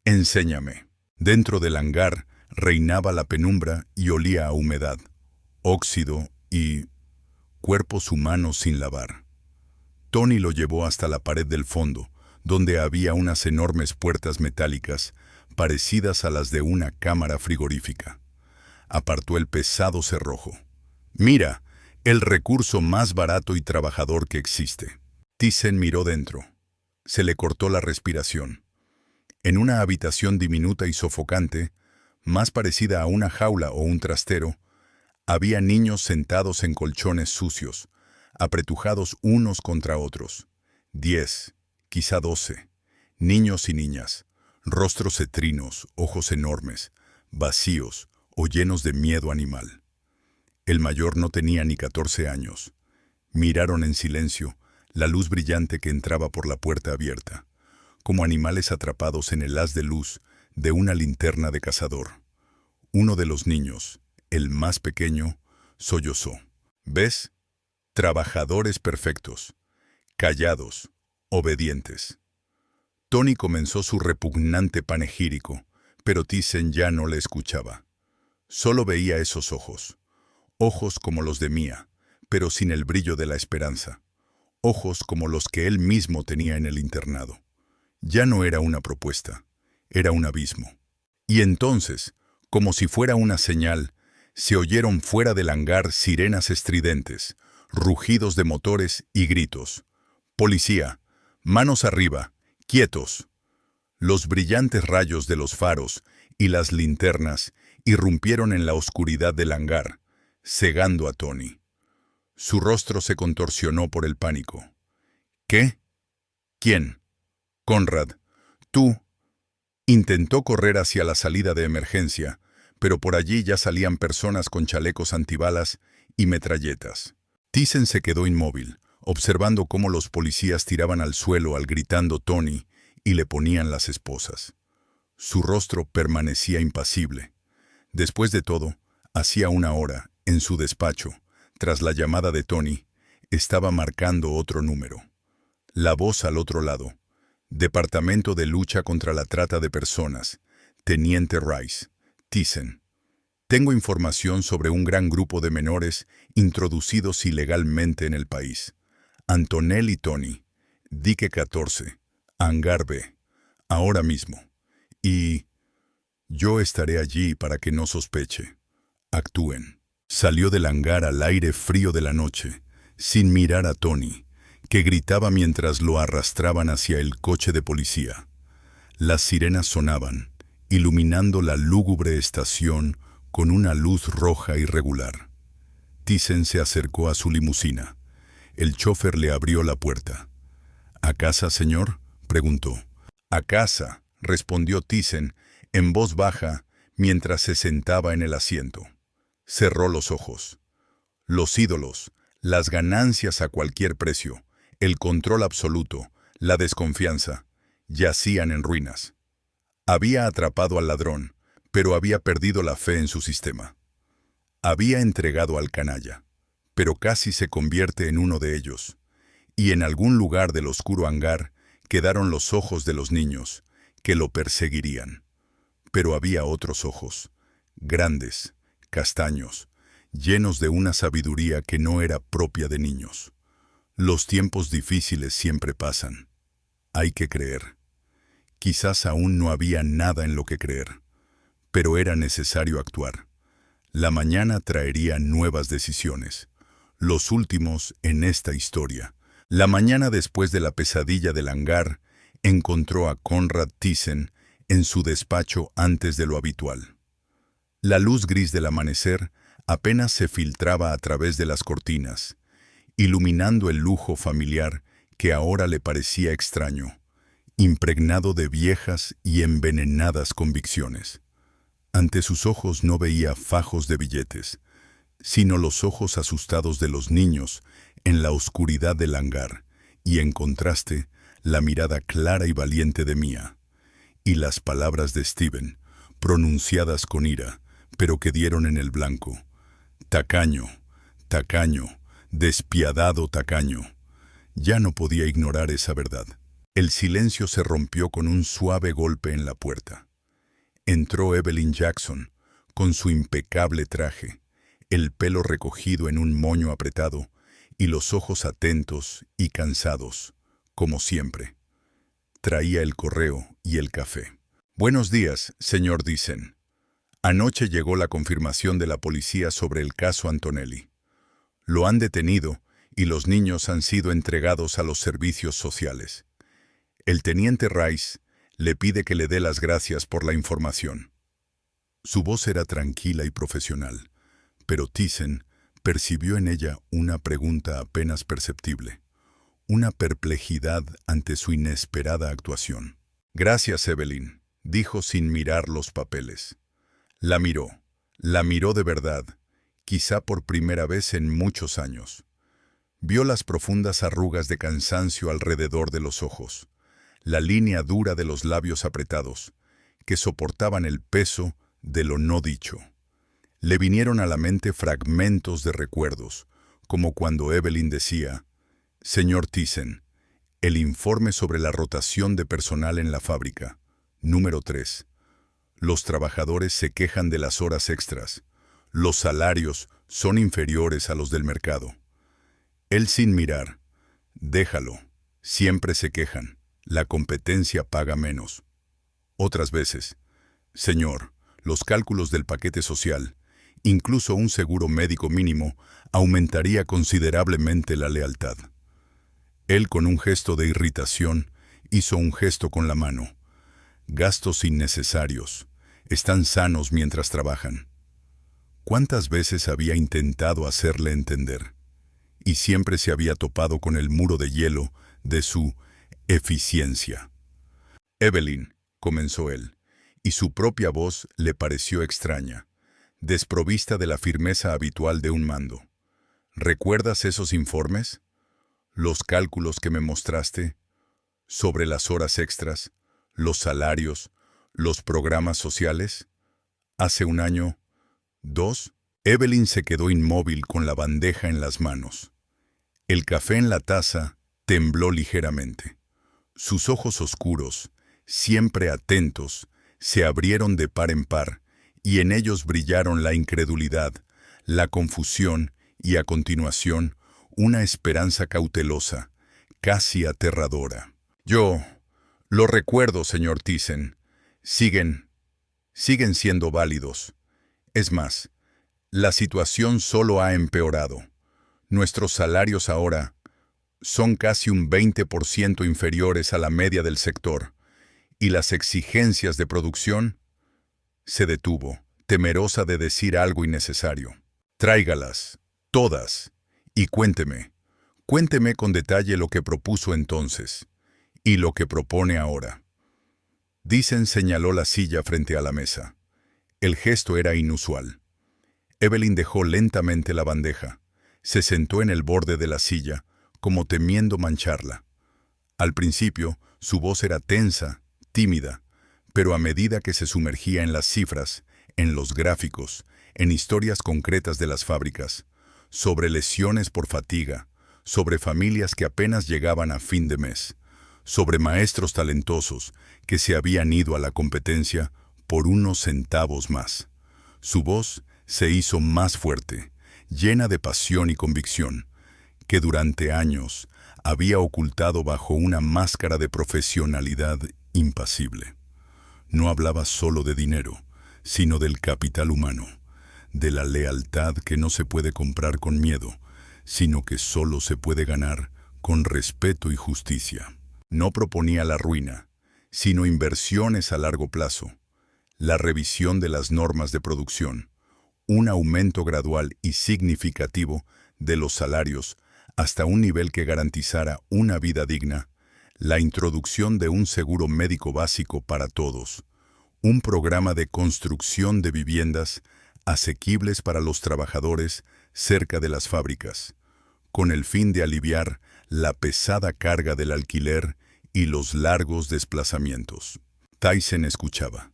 «Enséñame». Dentro del hangar reinaba la penumbra y olía a humedad, óxido y cuerpos humanos sin lavar. Tony lo llevó hasta la pared del fondo, donde había unas enormes puertas metálicas parecidas a las de una cámara frigorífica. Apartó el pesado cerrojo. «Mira, el recurso más barato y trabajador que existe». Thyssen miró dentro. Se le cortó la respiración. En una habitación diminuta y sofocante, más parecida a una jaula o un trastero, había niños sentados en colchones sucios, apretujados unos contra otros. 10, quizá 12, niños y niñas, rostros cetrinos, ojos enormes, vacíos o llenos de miedo animal. El mayor no tenía ni 14 años. Miraron en silencio la luz brillante que entraba por la puerta abierta, como animales atrapados en el haz de luz de una linterna de cazador. Uno de los niños, el más pequeño, sollozó. «¿Ves? Trabajadores perfectos, callados, obedientes». Tony comenzó su repugnante panegírico, pero Thyssen ya no le escuchaba. Solo veía esos ojos, ojos como los de Mia, pero sin el brillo de la esperanza. Ojos como los que él mismo tenía en el internado. Ya no era una propuesta, era un abismo. Y entonces, como si fuera una señal, se oyeron fuera del hangar sirenas estridentes, rugidos de motores y gritos. «Policía, manos arriba, quietos». Los brillantes rayos de los faros y las linternas irrumpieron en la oscuridad del hangar, cegando a Tony. Su rostro se contorsionó por el pánico. «¿Qué? ¿Quién?» «Conrad, tú». Intentó correr hacia la salida de emergencia, pero por allí ya salían personas con chalecos antibalas y metralletas. Thyssen se quedó inmóvil, observando cómo los policías tiraban al suelo al gritando Tony y le ponían las esposas. Su rostro permanecía impasible. Después de todo, hacía una hora, en su despacho, tras la llamada de Tony, estaba marcando otro número. La voz al otro lado. «Departamento de Lucha contra la Trata de Personas. Teniente Rice. Thyssen. Tengo información sobre un gran grupo de menores introducidos ilegalmente en el país. Antonell y Tony. Dique 14. Hangar B. Ahora mismo. Y yo estaré allí para que no sospeche. Actúen. Salió del hangar al aire frío de la noche, sin mirar a Tony, que gritaba mientras lo arrastraban hacia el coche de policía. Las sirenas sonaban, iluminando la lúgubre estación con una luz roja irregular. Thiessen se acercó a su limusina. El chofer le abrió la puerta. ¿A casa, señor?, preguntó. «A casa», respondió Thiessen en voz baja mientras se sentaba en el asiento. Cerró los ojos. Los ídolos, las ganancias a cualquier precio, el control absoluto, la desconfianza, yacían en ruinas. Había atrapado al ladrón, pero había perdido la fe en su sistema. Había entregado al canalla, pero casi se convierte en uno de ellos. Y en algún lugar del oscuro hangar quedaron los ojos de los niños, que lo perseguirían. Pero había otros ojos, grandes, castaños, llenos de una sabiduría que no era propia de niños. Los tiempos difíciles siempre pasan. Hay que creer. Quizás aún no había nada en lo que creer, pero era necesario actuar. La mañana traería nuevas decisiones, los últimos en esta historia. La mañana después de la pesadilla del hangar, encontró a Conrad Thiessen en su despacho antes de lo habitual. La luz gris del amanecer apenas se filtraba a través de las cortinas, iluminando el lujo familiar que ahora le parecía extraño, impregnado de viejas y envenenadas convicciones. Ante sus ojos no veía fajos de billetes, sino los ojos asustados de los niños en la oscuridad del hangar, y en contraste, la mirada clara y valiente de Mia, y las palabras de Steven, pronunciadas con ira, pero que dieron en el blanco. Tacaño, tacaño, despiadado tacaño. Ya no podía ignorar esa verdad. El silencio se rompió con un suave golpe en la puerta. Entró Evelyn Jackson, con su impecable traje, el pelo recogido en un moño apretado y los ojos atentos y cansados, como siempre. Traía el correo y el café. «Buenos días, señor Thiessen. Anoche llegó la confirmación de la policía sobre el caso Antonelli. Lo han detenido y los niños han sido entregados a los servicios sociales. El teniente Rice le pide que le dé las gracias por la información». Su voz era tranquila y profesional, pero Thiessen percibió en ella una pregunta apenas perceptible, una perplejidad ante su inesperada actuación. «Gracias, Evelyn», dijo sin mirar los papeles. La miró de verdad, quizá por primera vez en muchos años. Vio las profundas arrugas de cansancio alrededor de los ojos, la línea dura de los labios apretados, que soportaban el peso de lo no dicho. Le vinieron a la mente fragmentos de recuerdos, como cuando Evelyn decía: «Señor Thiessen, el informe sobre la rotación de personal en la fábrica, número 3. Los trabajadores se quejan de las horas extras. Los salarios son inferiores a los del mercado». Él sin mirar: «Déjalo, siempre se quejan. La competencia paga menos». Otras veces: «Señor, los cálculos del paquete social, incluso un seguro médico mínimo, aumentaría considerablemente la lealtad». Él, con un gesto de irritación, hizo un gesto con la mano. «Gastos innecesarios. Están sanos mientras trabajan». ¿Cuántas veces había intentado hacerle entender? Y siempre se había topado con el muro de hielo de su eficiencia. «Evelyn», comenzó él, y su propia voz le pareció extraña, desprovista de la firmeza habitual de un mando. «¿Recuerdas esos informes? Los cálculos que me mostraste sobre las horas extras, los salarios, los programas sociales? Hace un año, 2». Evelyn se quedó inmóvil con la bandeja en las manos. El café en la taza tembló ligeramente. Sus ojos oscuros, siempre atentos, se abrieron de par en par, y en ellos brillaron la incredulidad, la confusión y, a continuación, una esperanza cautelosa, casi aterradora. Lo recuerdo, señor Thyssen. Siguen, siguen siendo válidos. Es más, la situación solo ha empeorado. Nuestros salarios ahora son casi un 20% inferiores a la media del sector, y las exigencias de producción. Se detuvo, temerosa de decir algo innecesario. Tráigalas, todas, y cuénteme con detalle lo que propuso entonces, y lo que propone ahora. Dicen señaló la silla frente a la mesa. El gesto era inusual. Evelyn dejó lentamente la bandeja. Se sentó en el borde de la silla, como temiendo mancharla. Al principio, su voz era tensa, tímida, pero a medida que se sumergía en las cifras, en los gráficos, en historias concretas de las fábricas, sobre lesiones por fatiga, sobre familias que apenas llegaban a fin de mes, sobre maestros talentosos que se habían ido a la competencia por unos centavos más. Su voz se hizo más fuerte, llena de pasión y convicción, que durante años había ocultado bajo una máscara de profesionalidad impasible. No hablaba solo de dinero, sino del capital humano, de la lealtad que no se puede comprar con miedo, sino que solo se puede ganar con respeto y justicia. No proponía la ruina, sino inversiones a largo plazo, la revisión de las normas de producción, un aumento gradual y significativo de los salarios hasta un nivel que garantizara una vida digna, la introducción de un seguro médico básico para todos, un programa de construcción de viviendas asequibles para los trabajadores cerca de las fábricas, con el fin de aliviar la pesada carga del alquiler y los largos desplazamientos. Thyssen escuchaba,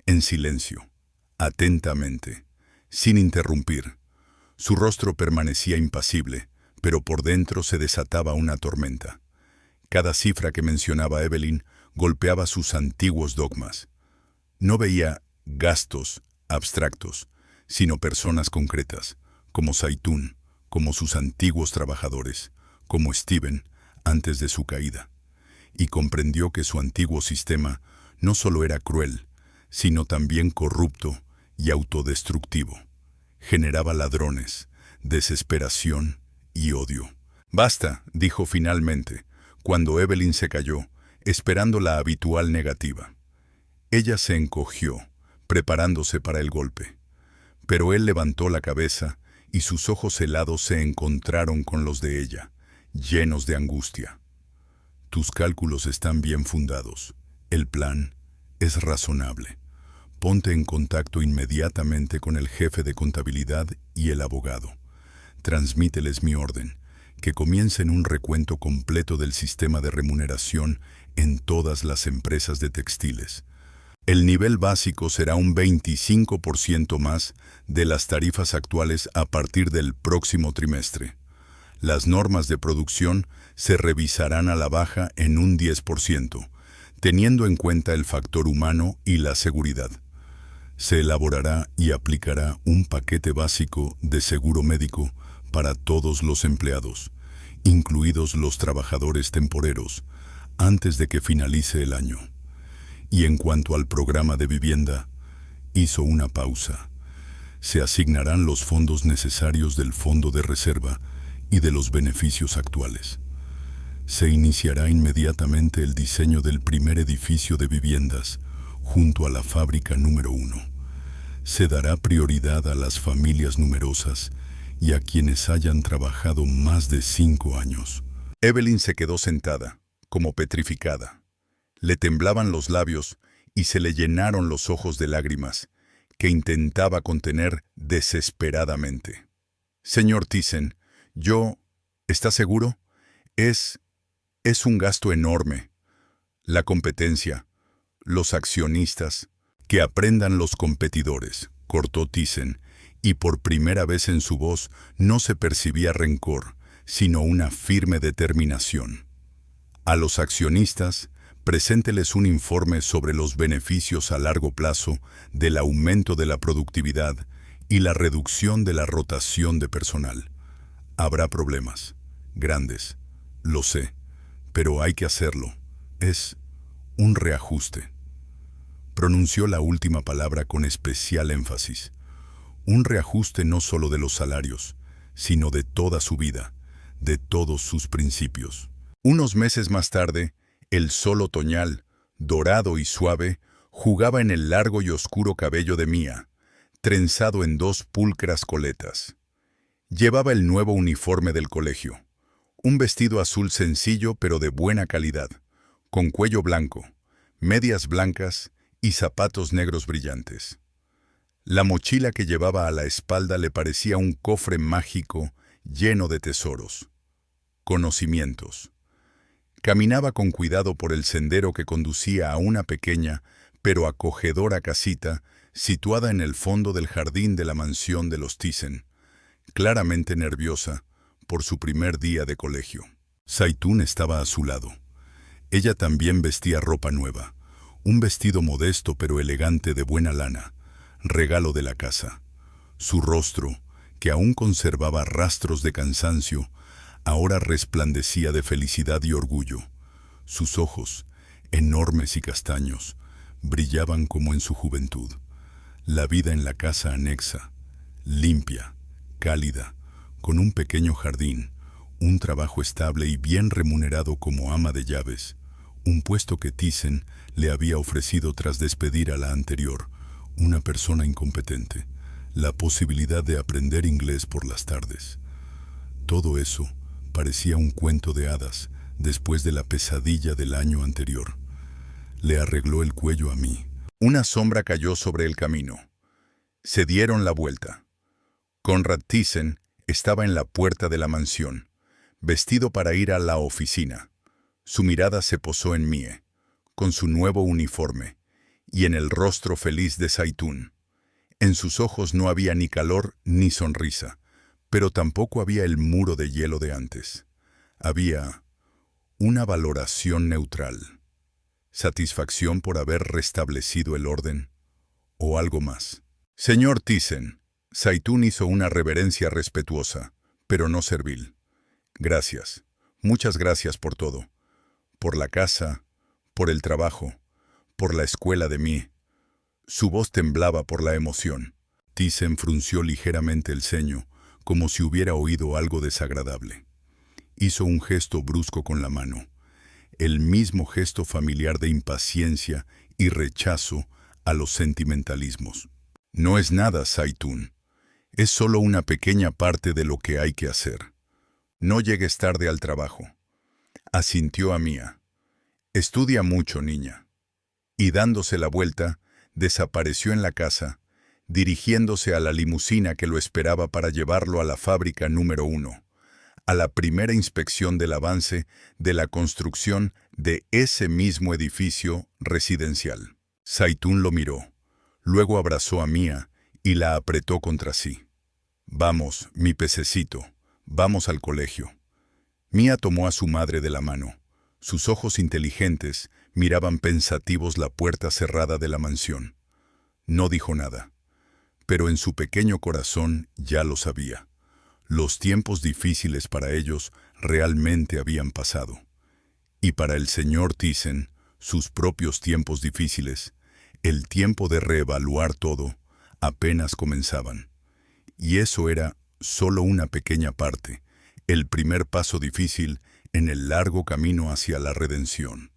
en silencio, atentamente, sin interrumpir. Su rostro permanecía impasible, pero por dentro se desataba una tormenta. Cada cifra que mencionaba Evelyn golpeaba sus antiguos dogmas. No veía gastos abstractos, sino personas concretas, como Zaitún, como sus antiguos trabajadores, como Steven antes de su caída. Y comprendió que su antiguo sistema no solo era cruel, sino también corrupto y autodestructivo. Generaba ladrones, desesperación y odio. «Basta», dijo finalmente, cuando Evelyn se calló, esperando la habitual negativa. Ella se encogió, preparándose para el golpe. Pero él levantó la cabeza y sus ojos helados se encontraron con los de ella, llenos de angustia. «Tus cálculos están bien fundados. El plan es razonable. Ponte en contacto inmediatamente con el jefe de contabilidad y el abogado. Transmíteles mi orden, que comiencen un recuento completo del sistema de remuneración en todas las empresas de textiles. El nivel básico será un 25% más de las tarifas actuales a partir del próximo trimestre. Las normas de producción se revisarán a la baja en un 10%, teniendo en cuenta el factor humano y la seguridad. Se elaborará y aplicará un paquete básico de seguro médico para todos los empleados, incluidos los trabajadores temporeros, antes de que finalice el año. Y en cuanto al programa de vivienda, hizo una pausa. Se asignarán los fondos necesarios del fondo de reserva y de los beneficios actuales. Se iniciará inmediatamente el diseño del primer edificio de viviendas junto a la fábrica número 1. Se dará prioridad a las familias numerosas y a quienes hayan trabajado más de 5 años. Evelyn se quedó sentada, como petrificada. Le temblaban los labios y se le llenaron los ojos de lágrimas, que intentaba contener desesperadamente. «Señor Thyssen, ¿está seguro? Es un gasto enorme. La competencia, los accionistas, que aprendan los competidores», cortó Thyssen, y por primera vez en su voz no se percibía rencor, sino una firme determinación. «A los accionistas, presénteles un informe sobre los beneficios a largo plazo del aumento de la productividad y la reducción de la rotación de personal. Habrá problemas, grandes, lo sé, pero hay que hacerlo. Es Un reajuste. Pronunció la última palabra con especial énfasis. Un reajuste no solo de los salarios, sino de toda su vida, de todos sus principios. Unos meses más tarde, el sol otoñal, dorado y suave, jugaba en el largo y oscuro cabello de Mia, trenzado en dos pulcras coletas. Llevaba el nuevo uniforme del colegio, un vestido azul sencillo pero de buena calidad, con cuello blanco, medias blancas y zapatos negros brillantes. La mochila que llevaba a la espalda le parecía un cofre mágico lleno de tesoros, conocimientos. Caminaba con cuidado por el sendero que conducía a una pequeña pero acogedora casita situada en el fondo del jardín de la mansión de los Thyssen, claramente nerviosa por su primer día de colegio. Zaitún estaba a su lado. Ella también vestía ropa nueva, un vestido modesto pero elegante de buena lana, regalo de la casa. Su rostro, que aún conservaba rastros de cansancio, ahora resplandecía de felicidad y orgullo. Sus ojos, enormes y castaños, brillaban como en su juventud. La vida en la casa anexa, limpia, cálida, con un pequeño jardín, un trabajo estable y bien remunerado como ama de llaves, un puesto que Thyssen le había ofrecido tras despedir a la anterior, una persona incompetente, la posibilidad de aprender inglés por las tardes. Todo eso parecía un cuento de hadas después de la pesadilla del año anterior. Le arregló el cuello a mí. Una sombra cayó sobre el camino. Se dieron la vuelta. Conrad Thyssen estaba en la puerta de la mansión, vestido para ir a la oficina. Su mirada se posó en Mie, con su nuevo uniforme, y en el rostro feliz de Zaitún. En sus ojos no había ni calor ni sonrisa, pero tampoco había el muro de hielo de antes. Había una valoración neutral, satisfacción por haber restablecido el orden, o algo más. Señor Thyssen, Zaitún hizo una reverencia respetuosa, pero no servil. Gracias, muchas gracias por todo. Por la casa, por el trabajo, por la escuela de Mie. Su voz temblaba por la emoción. Thyssen frunció ligeramente el ceño, como si hubiera oído algo desagradable. Hizo un gesto brusco con la mano, el mismo gesto familiar de impaciencia y rechazo a los sentimentalismos. No es nada, Zaitún. Es solo una pequeña parte de lo que hay que hacer. No llegues tarde al trabajo. Asintió a Mia. Estudia mucho, niña. Y dándose la vuelta, desapareció en la casa, dirigiéndose a la limusina que lo esperaba para llevarlo a la fábrica número 1, a la primera inspección del avance de la construcción de ese mismo edificio residencial. Zaitún lo miró, luego abrazó a Mia y la apretó contra sí. Vamos, mi pececito, vamos al colegio. Mia tomó a su madre de la mano. Sus ojos inteligentes miraban pensativos la puerta cerrada de la mansión. No dijo nada, pero en su pequeño corazón ya lo sabía. Los tiempos difíciles para ellos realmente habían pasado. Y para el señor Thyssen, sus propios tiempos difíciles, el tiempo de reevaluar todo, apenas comenzaban. Y eso era solo una pequeña parte, el primer paso difícil en el largo camino hacia la redención.